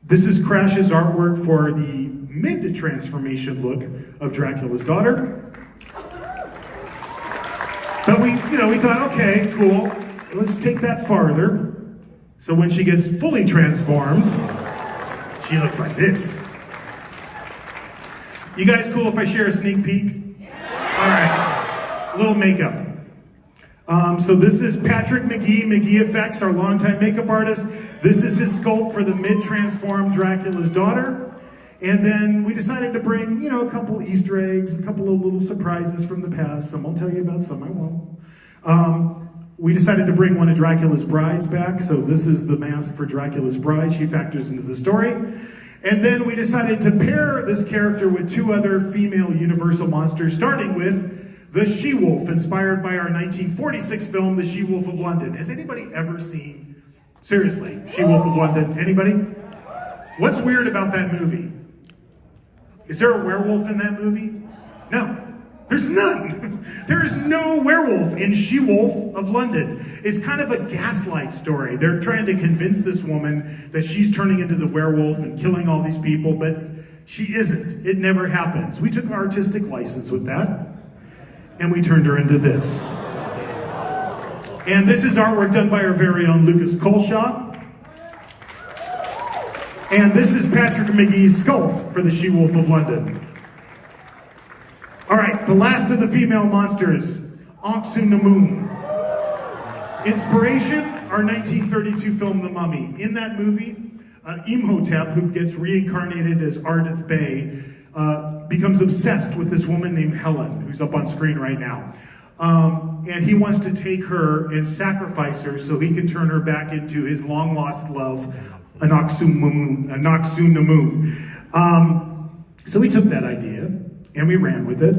This is Crash's artwork for the mid-transformation look of Dracula's Daughter. But we thought, okay, cool, let's take that farther. So when she gets fully transformed, she looks like this. You guys cool if I share a sneak peek? All right, a little makeup. So this is Patrick McGee Effects, our longtime makeup artist. This is his sculpt for the mid-transformed Dracula's Daughter. And then we decided to bring, a couple Easter eggs, a couple of little surprises from the past. Some I'll tell you about, some I won't. We decided to bring one of Dracula's brides back. So this is the mask for Dracula's bride. She factors into the story. And then we decided to pair this character with 2 other female Universal monsters, starting with the She-Wolf, inspired by our 1946 film, The She-Wolf of London. Has anybody ever seen, seriously, She-Wolf of London? Anybody? What's weird about that movie? Is there a werewolf in that movie? No, there's none. There is no werewolf in She-Wolf of London. It's kind of a gaslight story. They're trying to convince this woman that she's turning into the werewolf and killing all these people, but she isn't. It never happens. We took an artistic license with that, and we turned her into this. And this is artwork done by our very own Lucas Colshaw. And this is Patrick McGee's sculpt for the She-Wolf of London. All right, the last of the female monsters, Anck-su-namun. Inspiration, our 1932 film, The Mummy. In that movie, Imhotep, who gets reincarnated as Ardith Bey, becomes obsessed with this woman named Helen, who's up on screen right now. And he wants to take her and sacrifice her so he can turn her back into his long-lost love, Anck-su-namun. So we took that idea and we ran with it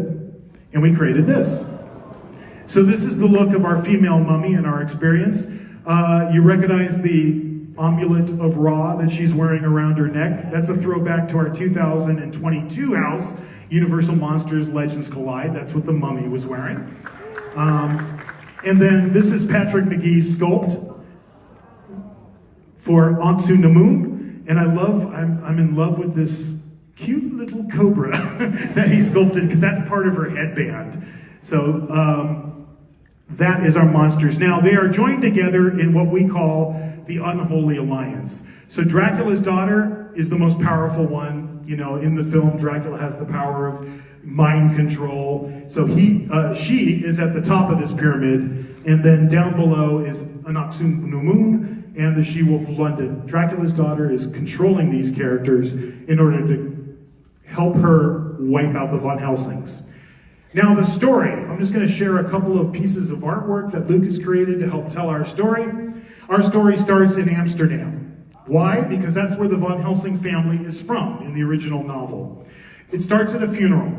and we created this. So this is the look of our female mummy in our experience. You recognize the amulet of Ra that she's wearing around her neck. That's a throwback to our 2022 house, Universal Monsters Legends Collide. That's what the mummy was wearing. And then this is Patrick McGee's sculpt for Anck-su-namun, and I'm in love with this cute little cobra that he sculpted because that's part of her headband. So that is our monsters. Now they are joined together in what we call the Unholy Alliance. So Dracula's Daughter is the most powerful one. In the film, Dracula has the power of mind control. So she is at the top of this pyramid, and then down below is Anck-su-namun and the She-Wolf of London. Dracula's Daughter is controlling these characters in order to help her wipe out the Von Helsings. Now the story, I'm just going to share a couple of pieces of artwork that Lucas created to help tell our story. Our story starts in Amsterdam. Why? Because that's where the Von Helsing family is from in the original novel. It starts at a funeral.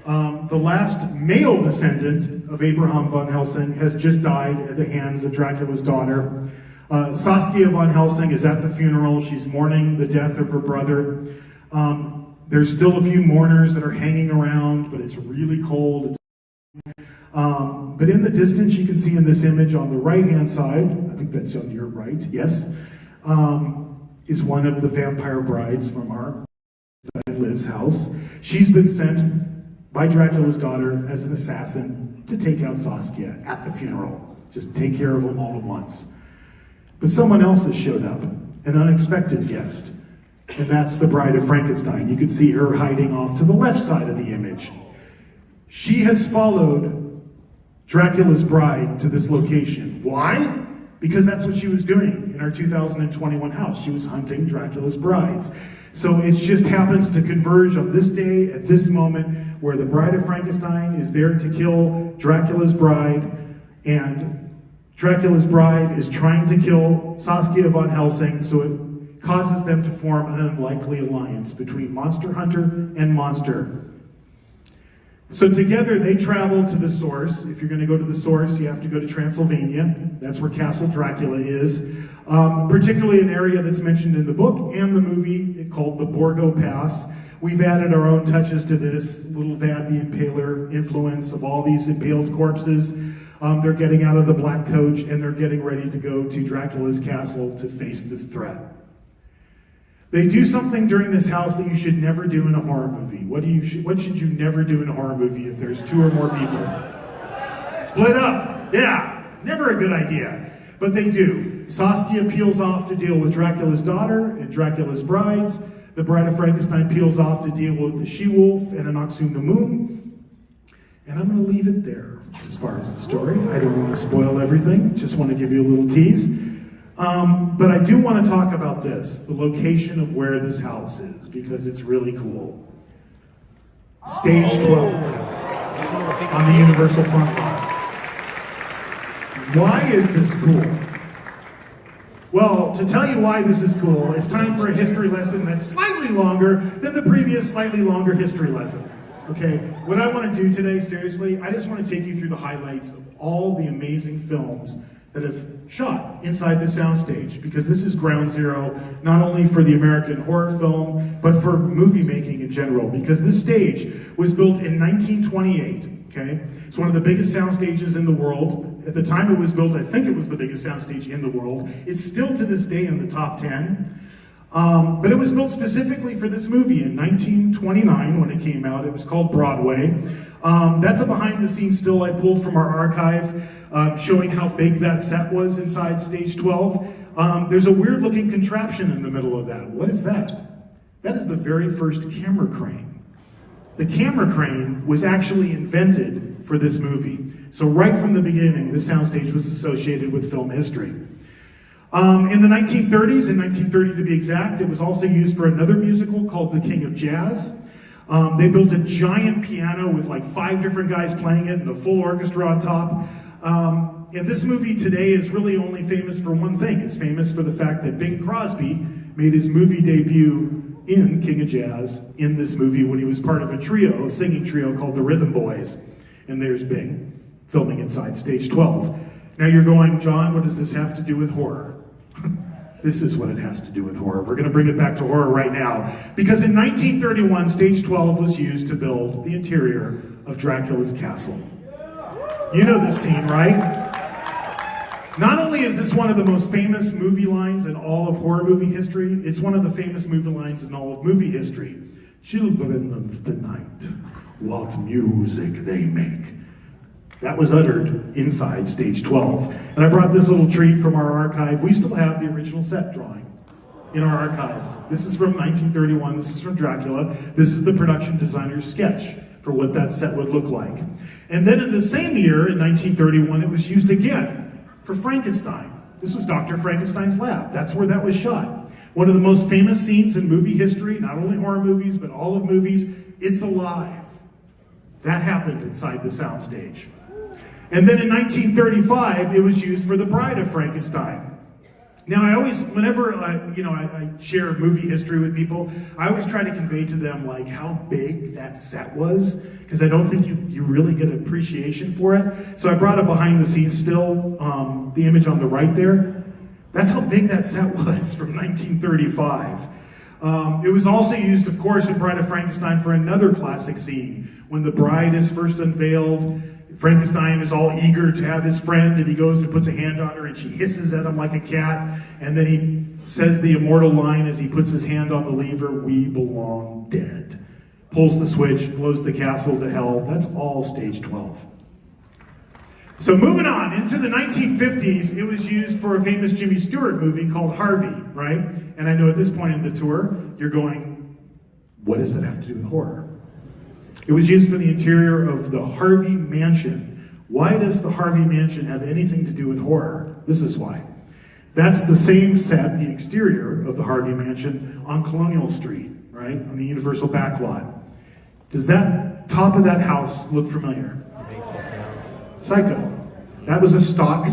The last male descendant of Abraham von Helsing has just died at the hands of Dracula's daughter. Saskia von Helsing is at the funeral. She's mourning the death of her brother. There's still a few mourners that are hanging around, but it's really cold. But in the distance, you can see in this image on the right-hand side, I think that's on your right, yes, is one of the vampire brides from our Liv's house. She's been sent by Dracula's daughter as an assassin to take out Saskia at the funeral. Just take care of them all at once. But someone else has showed up, an unexpected guest, and that's the Bride of Frankenstein. You can see her hiding off to the left side of the image. She has followed Dracula's bride to this location. Why? Because that's what she was doing in our 2021 house. She was hunting Dracula's brides. So it just happens to converge on this day, at this moment, where the Bride of Frankenstein is there to kill Dracula's bride, and Dracula's bride is trying to kill Saskia von Helsing, so it causes them to form an unlikely alliance between monster hunter and monster. So together they travel to the source. If you're going to go to the source, you have to go to Transylvania. That's where Castle Dracula is. Particularly an area that's mentioned in the book and the movie called the Borgo Pass. We've added our own touches to this, little Vad the Impaler influence of all these impaled corpses. They're getting out of the black coach and they're getting ready to go to Dracula's castle to face this threat. They do something during this house that you should never do in a horror movie. What should you never do in a horror movie if there's 2 or more people? Split up. Yeah, never a good idea. But they do. Saskia peels off to deal with Dracula's daughter and Dracula's brides. The Bride of Frankenstein peels off to deal with the she-wolf and an Oxumnamun. And I'm going to leave it there as far as the story. I don't want to spoil everything. Just want to give you a little tease. But I do want to talk about this, the location of where this house is, because it's really cool. Stage 12 on the Universal front line. Why is this cool? Well, to tell you why this is cool, it's time for a history lesson that's slightly longer than the previous slightly longer history lesson. Okay, what I want to do today, seriously, I just want to take you through the highlights of all the amazing films that have shot inside the soundstage, because this is ground zero, not only for the American horror film, but for movie making in general, because this stage was built in 1928, okay? It's one of the biggest sound stages in the world. At the time it was built, I think it was the biggest sound stage in the world. It's still to this day in the top 10. But it was built specifically for this movie in 1929 when it came out. It was called Broadway. That's a behind the scenes still I pulled from our archive, showing how big that set was inside Stage 12. There's a weird looking contraption in the middle of that. What is that? That is the very first camera crane. The camera crane was actually invented for this movie. So right from the beginning, the soundstage was associated with film history. In the 1930s, in 1930 to be exact, it was also used for another musical called The King of Jazz. They built a giant piano with like 5 different guys playing it and a full orchestra on top. And this movie today is really only famous for one thing. It's famous for the fact that Bing Crosby made his movie debut in King of Jazz in this movie when he was part of a trio, a singing trio called the Rhythm Boys. And there's Bing filming inside Stage 12. Now you're going, John, what does this have to do with horror? This is what it has to do with horror. We're going to bring it back to horror right now. Because in 1931, Stage 12 was used to build the interior of Dracula's castle. You know this scene, right? Not only is this one of the most famous movie lines in all of horror movie history, it's one of the famous movie lines in all of movie history. Children of the night, what music they make. That was uttered inside Stage 12. And I brought this little treat from our archive. We still have the original set drawing in our archive. This is from 1931. This is from Dracula. This is the production designer's sketch for what that set would look like. And then in the same year, in 1931, it was used again for Frankenstein. This was Dr. Frankenstein's lab. That's where that was shot. One of the most famous scenes in movie history, not only horror movies, but all of movies, it's alive. That happened inside the soundstage. And then in 1935, it was used for The Bride of Frankenstein. Now, I always, whenever I share movie history with people, I always try to convey to them like how big that set was, because I don't think you really get an appreciation for it. So I brought a behind the scenes still, the image on the right there. That's how big that set was from 1935. It was also used, of course, in Bride of Frankenstein for another classic scene. When the bride is first unveiled, Frankenstein is all eager to have his friend, and he goes and puts a hand on her, and she hisses at him like a cat, and then he says the immortal line as he puts his hand on the lever, "We belong dead." Pulls the switch, blows the castle to hell. That's all stage 12. So moving on, into the 1950s, it was used for a famous Jimmy Stewart movie called Harvey, right? And I know at this point in the tour, you're going, what does that have to do with horror? It was used for the interior of the Harvey Mansion. Why does the Harvey Mansion have anything to do with horror? This is why. That's the same set, the exterior of the Harvey Mansion on Colonial Street, right? On the Universal backlot. Does that top of that house look familiar? Psycho. That was a stock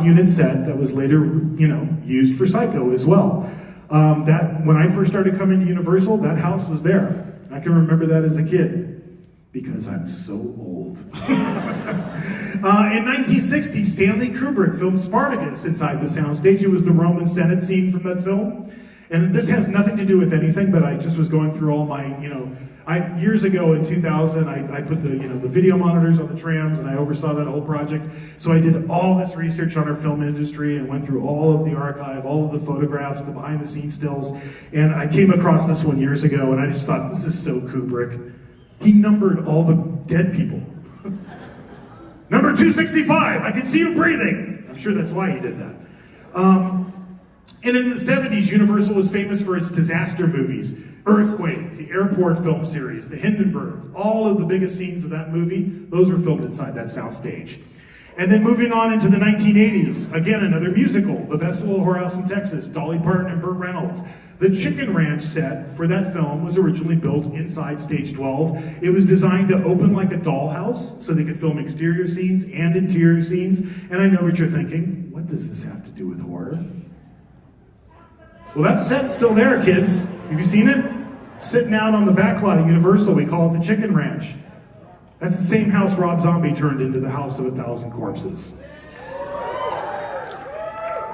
unit set that was later, used for Psycho as well. That when I first started coming to Universal, that house was there. I can remember that as a kid because I'm so old. In 1960, Stanley Kubrick filmed Spartacus inside the soundstage. It was the Roman Senate scene from that film. And this has nothing to do with anything, but I just was going through all my, years ago in 2000, I put the video monitors on the trams, and I oversaw that whole project. So I did all this research on our film industry and went through all of the archive, all of the photographs, the behind the scenes stills, and I came across this one years ago, and I just thought, this is so Kubrick. He numbered all the dead people. Number 265, I can see you breathing. I'm sure that's why he did that. And in the 70s, Universal was famous for its disaster movies. Earthquake, the Airport film series, the Hindenburg, all of the biggest scenes of that movie, those were filmed inside that soundstage. And then moving on into the 1980s, again, another musical, The Best Little Whorehouse in Texas, Dolly Parton and Burt Reynolds. The Chicken Ranch set for that film was originally built inside Stage 12. It was designed to open like a dollhouse so they could film exterior scenes and interior scenes. And I know what you're thinking, what does this have to do with horror? Well, that set's still there, kids. Have you seen it? Sitting out on the backlot at Universal, we call it the Chicken Ranch. That's the same house Rob Zombie turned into the House of 1,000 Corpses.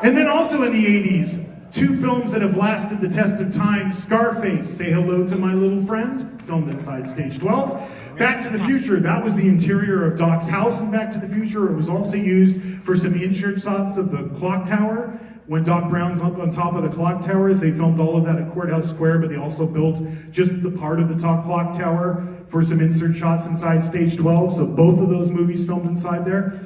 And then also in the 80s, two films that have lasted the test of time, Scarface, Say Hello to My Little Friend, filmed inside Stage 12. Back to the Future, that was the interior of Doc's house in Back to the Future. It was also used for some insert shots of the clock tower. When Doc Brown's up on top of the clock tower, they filmed all of that at Courthouse Square, but they also built just the part of the top clock tower for some insert shots inside Stage 12. So both of those movies filmed inside there.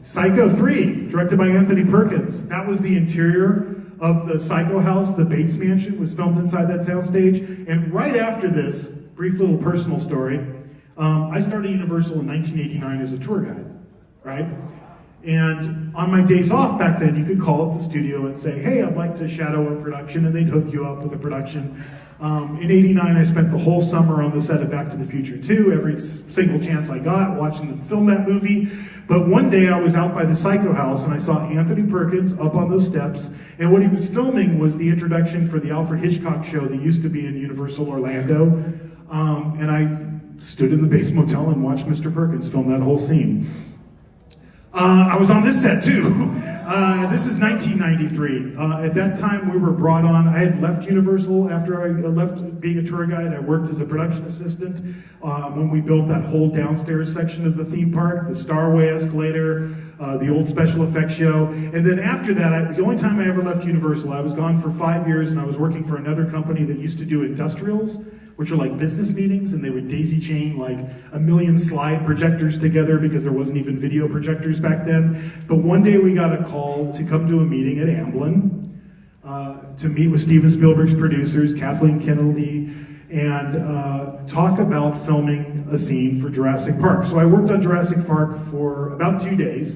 Psycho 3, directed by Anthony Perkins. That was the interior of the Psycho house. The Bates Mansion was filmed inside that soundstage. And right after this, brief little personal story, I started Universal in 1989 as a tour guide, right? And on my days off back then, you could call up the studio and say, hey, I'd like to shadow a production, and they'd hook you up with a production. In '89, I spent the whole summer on the set of Back to the Future 2, every single chance I got, watching them film that movie. But one day I was out by the Psycho house, and I saw Anthony Perkins up on those steps, and what he was filming was the introduction for the Alfred Hitchcock show that used to be in Universal Orlando. And I stood in the base motel and watched Mr. Perkins film that whole scene. I was on this set too. This is 1993. At that time we were brought on, I had left Universal after I left being a tour guide. I worked as a production assistant when we built that whole downstairs section of the theme park, the Starway escalator, the old special effects show. And then after that, the only time I ever left Universal, I was gone for 5 years, and I was working for another company that used to do industrials, which are like business meetings, and they would daisy chain like 1 million slide projectors together because there wasn't even video projectors back then. But one day we got a call to come to a meeting at Amblin to meet with Steven Spielberg's producers, Kathleen Kennedy, and talk about filming a scene for Jurassic Park. So I worked on Jurassic Park for about 2 days.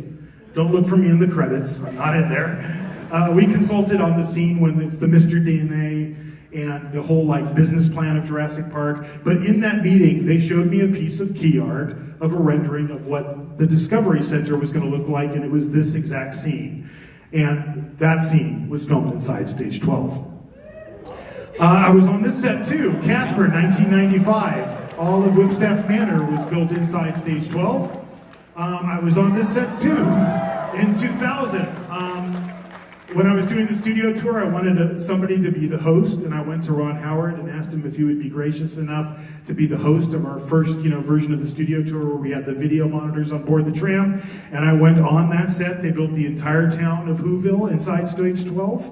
Don't look for me in the credits, I'm not in there. We consulted on the scene when it's the Mr. DNA and the whole like business plan of Jurassic Park. But in that meeting, they showed me a piece of key art of a rendering of what the Discovery Center was gonna look like, and it was this exact scene. And that scene was filmed inside Stage 12. I was on this set too, Casper, 1995. All of Whipstaff Manor was built inside Stage 12. I was on this set too in 2000. When I was doing the studio tour, I wanted somebody to be the host, and I went to Ron Howard and asked him if he would be gracious enough to be the host of our first, version of the studio tour where we had the video monitors on board the tram. And I went on that set. They built the entire town of Whoville inside Stage 12.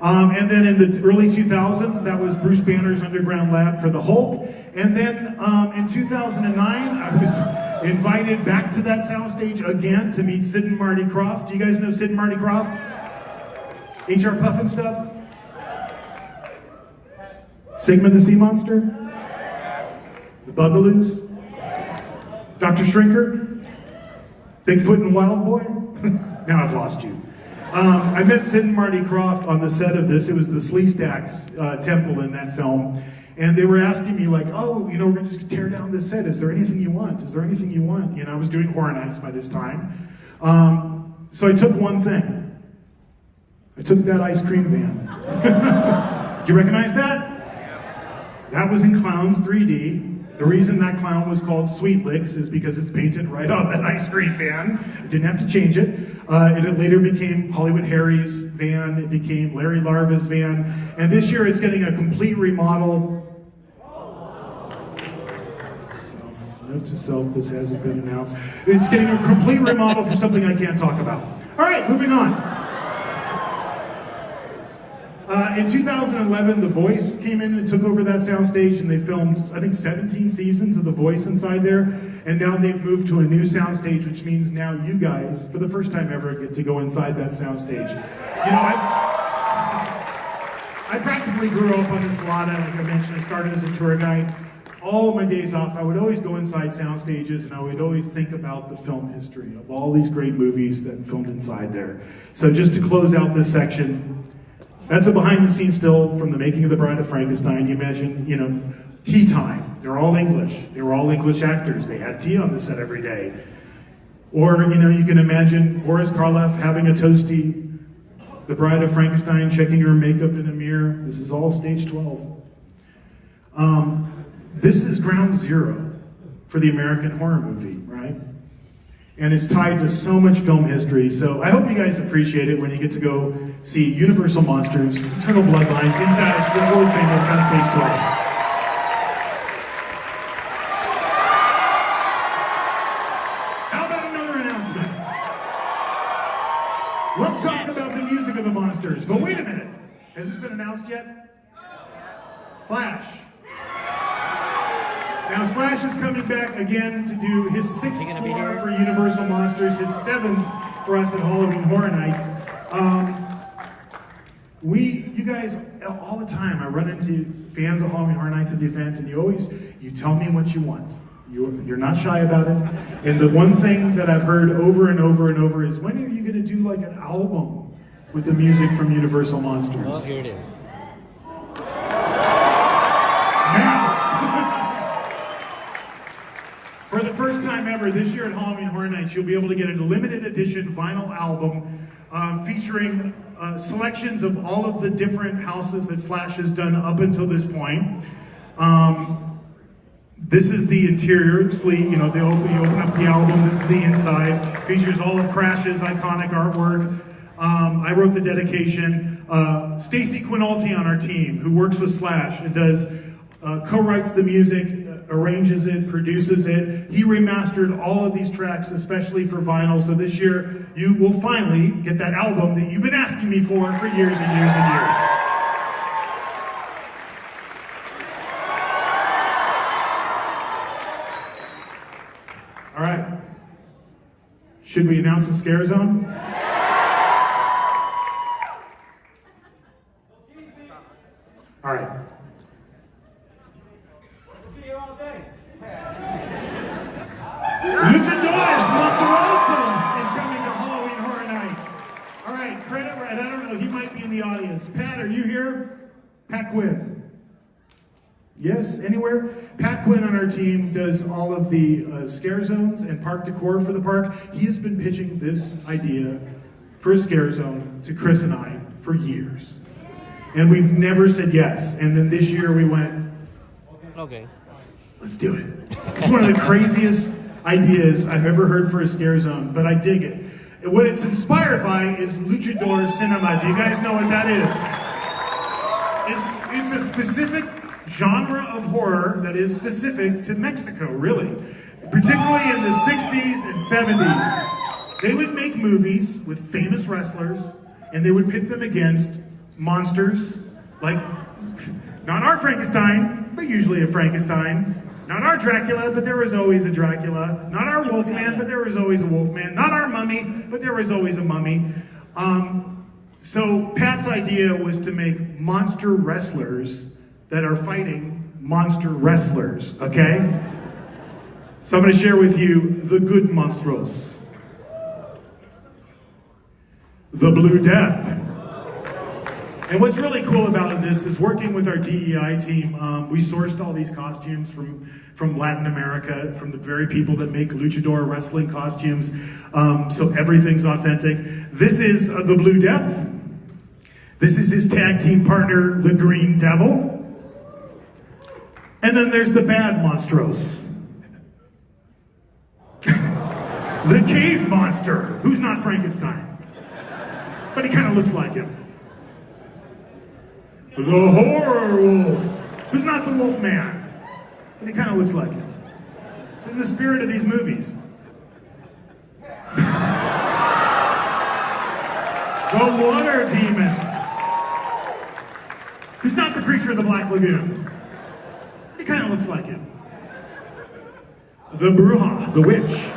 And then in the early 2000s, that was Bruce Banner's underground lab for the Hulk. And then in 2009, I was invited back to that soundstage again to meet Sid and Marty Krofft. Do you guys know Sid and Marty Krofft? HR Puffin stuff? Sigmund the Sea Monster? The Bugaloos? Dr. Shrinker? Bigfoot and Wild Boy? Now I've lost you. I met Sid and Marty Krofft on the set of this. It was the Sleestacks temple in that film. And they were asking me like, oh, we're going to just tear down this set. Is there anything you want? Is there anything you want? I was doing Horror Nights by this time. So I took one thing. I took that ice cream van. Do you recognize that? That was in Clowns 3D. The reason that clown was called Sweet Licks is because it's painted right on that ice cream van. I didn't have to change it. It later became Hollywood Harry's van. It became Larry Larva's van. And this year it's getting a complete remodel. Note to self, this hasn't been announced. It's getting a complete remodel for something I can't talk about. All right, moving on. In 2011, The Voice came in and took over that soundstage, and they filmed, I think, 17 seasons of The Voice inside there. And now they've moved to a new soundstage, which means now you guys, for the first time ever, get to go inside that soundstage. I practically grew up on this lot. Like I mentioned, I started as a tour guide. All of my days off, I would always go inside sound stages, and I would always think about the film history of all these great movies that filmed inside there. So just to close out this section, that's a behind-the-scenes still from the making of The Bride of Frankenstein. You imagine, tea time. They're all English. They were all English actors. They had tea on the set every day. Or, you can imagine Boris Karloff having a toasty, The Bride of Frankenstein checking her makeup in a mirror. This is all Stage 12. This is ground zero for the American horror movie, right? And it's tied to so much film history. So I hope you guys appreciate it when you get to go see Universal Monsters, Eternal Bloodlines, inside the world famous Soundstage 12. How about another announcement? Let's talk about the music of the monsters. But wait a minute. Has this been announced yet? Slash. Now Slash is coming back again to do his 6th score for Universal Monsters, his 7th for us at Halloween Horror Nights. You guys, all the time, I run into fans of Halloween Horror Nights at the event, and you tell me what you want. You're not shy about it. And the one thing that I've heard over and over and over is, when are you going to do like an album with the music from Universal Monsters? Well, here it is. For the first time ever, this year at Halloween Horror Nights, you'll be able to get a limited edition vinyl album featuring selections of all of the different houses that Slash has done up until this point. This is the interior sleeve. You open up the album. This is the inside. Features all of Crash's iconic artwork. I wrote the dedication. Stacy Quinalty on our team, who works with Slash and does co-writes the music, arranges it, produces it. He remastered all of these tracks, especially for vinyl. So this year, you will finally get that album that you've been asking me for years and years and years. All right. Should we announce the scare zone? All right. Luchador Monsterosos is coming to Halloween Horror Nights. All right, credit, and I don't know, he might be in the audience. Pat, are you here? Pat Quinn. Yes, anywhere? Pat Quinn on our team does all of the scare zones and park decor for the park. He has been pitching this idea for a scare zone to Chris and I for years. And we've never said yes. And then this year we went, Okay. let's do it. It's one of the craziest ideas I've ever heard for a scare zone, but I dig it. And what it's inspired by is Luchador cinema. Do you guys know what that is? It's a specific genre of horror that is specific to Mexico, really. Particularly in the 60s and 70s. They would make movies with famous wrestlers, and they would pit them against monsters, like, not our Frankenstein, but usually a Frankenstein. Not our Dracula, but there was always a Dracula. Not our Wolfman, but there was always a Wolfman. Not our mummy, but there was always a mummy. So Pat's idea was to make monster wrestlers that are fighting monster wrestlers, okay? So I'm going to share with you the good monstros. The Blue Death. And what's really cool about this is working with our DEI team, we sourced all these costumes from Latin America, from the very people that make luchador wrestling costumes, so everything's authentic. This is the Blue Death. This is his tag team partner, the Green Devil. And then there's the bad monstros. The Cave Monster, who's not Frankenstein, but he kind of looks like him. The Horror Wolf, who's not the Wolf Man, but he kind of looks like him. It's in the spirit of these movies. The Water Demon, who's not the creature of the Black Lagoon, but he kind of looks like him. The Bruja, the Witch.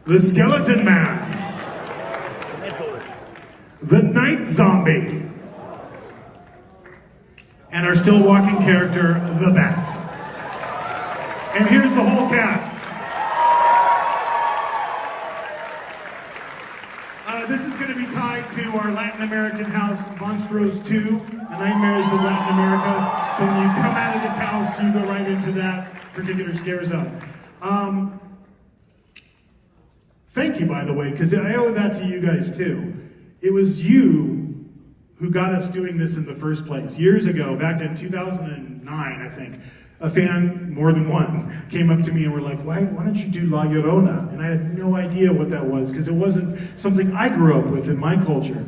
The Skeleton Man. The Night Zombie. And our still walking character, the Bat. And here's the whole cast. This is going to be tied to our Latin American house, Monstros 2, The Nightmares of Latin America. So when you come out of this house, you go right into that particular scare zone. Thank you, by the way, because I owe that to you guys too. It was you who got us doing this in the first place. Years ago, back in 2009, I think, a fan, more than one, came up to me and were like, why don't you do La Llorona? And I had no idea what that was, because it wasn't something I grew up with in my culture.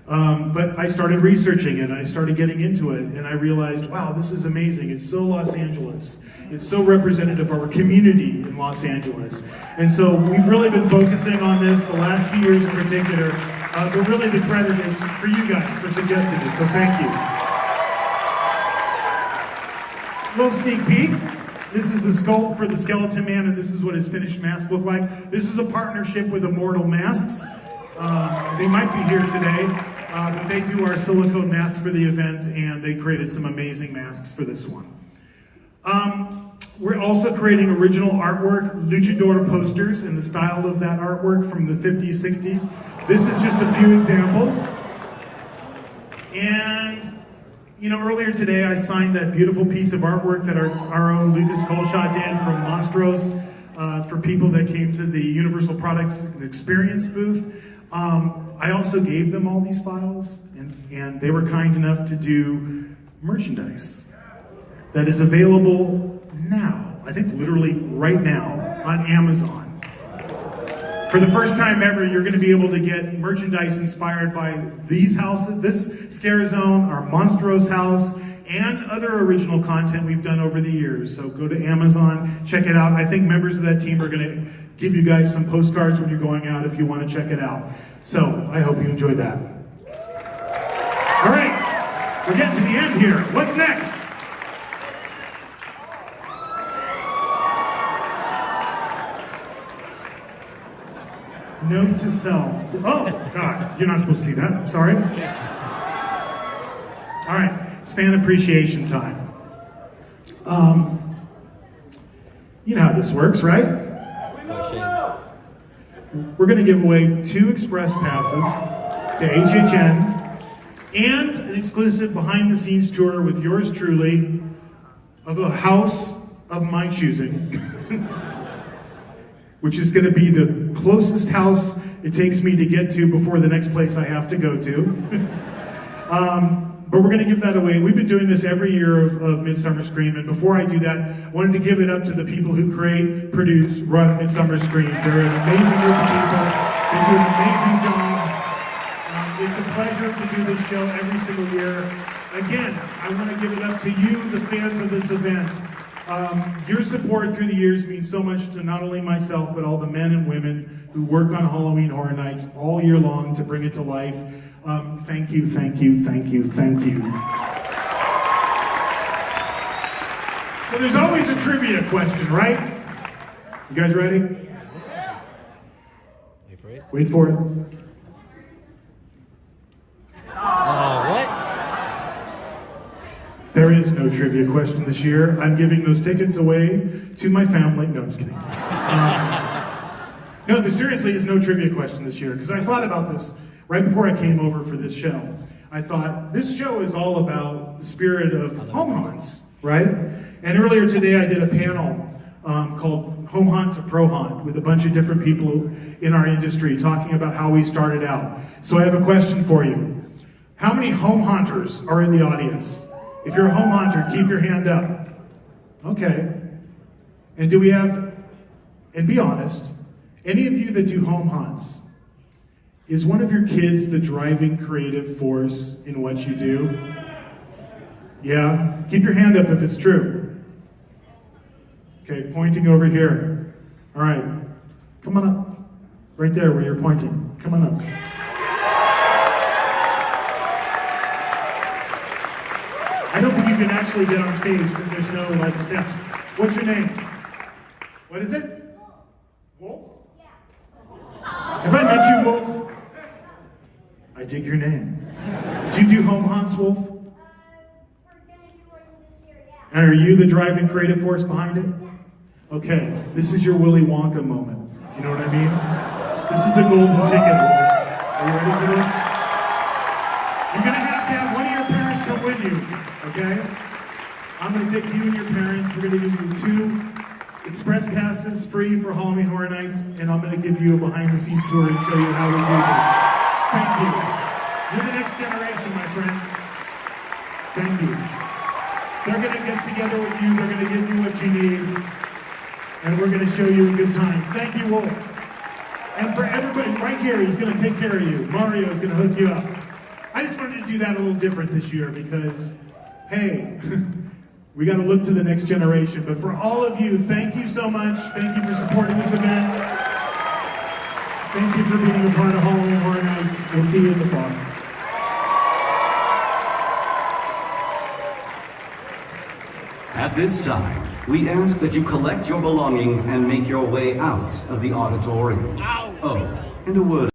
But I started researching it, and I started getting into it, and I realized, wow, this is amazing. It's so Los Angeles. It's so representative of our community in Los Angeles. And so we've really been focusing on this the last few years in particular, but really the credit is for you guys for suggesting it, so thank you. Little sneak peek. This is the sculpt for the Skeleton Man, and this is what his finished mask looked like. This is a partnership with Immortal Masks. They might be here today, but they do our silicone masks for the event, and they created some amazing masks for this one. We're also creating original artwork, luchador posters in the style of that artwork from the 50s, 60s. This is just a few examples. And, you know, earlier today I signed that beautiful piece of artwork that our own Lucas Colshaw did from Monstros for people that came to the Universal Products and Experience booth. I also gave them all these files, and they were kind enough to do merchandise that is available now, I think literally right now, on Amazon. For the first time ever, you're going to be able to get merchandise inspired by these houses, this Scare Zone, our Monstros house, and other original content we've done over the years. So go to Amazon, check it out. I think members of that team are going to give you guys some postcards when you're going out if you want to check it out. So I hope you enjoyed that. All right, we're getting to the end here. What's next? Note to self. Oh, God, you're not supposed to see that. Sorry. All right, it's fan appreciation time. You know how this works, right? We're going to give away 2 express passes to HHN and an exclusive behind-the-scenes tour with yours truly of a house of my choosing. Which is going to be the closest house it takes me to get to before the next place I have to go to. But we're going to give that away. We've been doing this every year of Midsummer Scream, and before I do that, I wanted to give it up to the people who create, produce, run Midsummer Scream. They're an amazing group of people. They do an amazing job. It's a pleasure to do this show every single year. Again, I want to give it up to you, the fans of this event. Your support through the years means so much to not only myself, but all the men and women who work on Halloween Horror Nights all year long to bring it to life. Thank you, thank you, thank you, thank you. So there's always a trivia question, right? You guys ready? Wait for it. There is no trivia question this year. I'm giving those tickets away to my family. No, I'm just kidding. No, there seriously is no trivia question this year, because I thought about this right before I came over for this show. I thought, this show is all about the spirit of home haunts, right? And earlier today I did a panel called Home Haunt to Pro Haunt with a bunch of different people in our industry talking about how we started out. So I have a question for you. How many home haunters are in the audience? If you're a home haunter, keep your hand up. Okay. And do we have, and be honest, any of you that do home haunts, is one of your kids the driving creative force in what you do? Yeah? Keep your hand up if it's true. Okay, pointing over here. All right. Come on up. Right there where you're pointing. Come on up. I don't think you can actually get on stage because there's no like steps. What's your name? What is it? Wolf? Have I met you, Wolf? I dig your name. Do you do home haunts, Wolf? We're gonna do one this year, yeah. And are you the driving creative force behind it? Okay, this is your Willy Wonka moment. You know what I mean? This is the golden ticket, Wolf. Are you ready for this? You're gonna have one of your parents come with you, okay? I'm gonna take you and your parents. We're gonna give you 2 express passes free for Halloween Horror Nights, and I'm gonna give you a behind-the-scenes tour and show you how we do this. Thank you. You're the next generation, my friend. Thank you. They're gonna get together with you. They're gonna give you what you need, and we're gonna show you a good time. Thank you, Wolf. And for everybody right here, he's gonna take care of you. Mario's gonna hook you up. I just wanted to do that a little different this year because, hey, we got to look to the next generation. But for all of you, thank you so much. Thank you for supporting this event. Thank you for being a part of Halloween Horror Nights. We'll see you in the fall. At this time, we ask that you collect your belongings and make your way out of the auditorium. Oh, and a word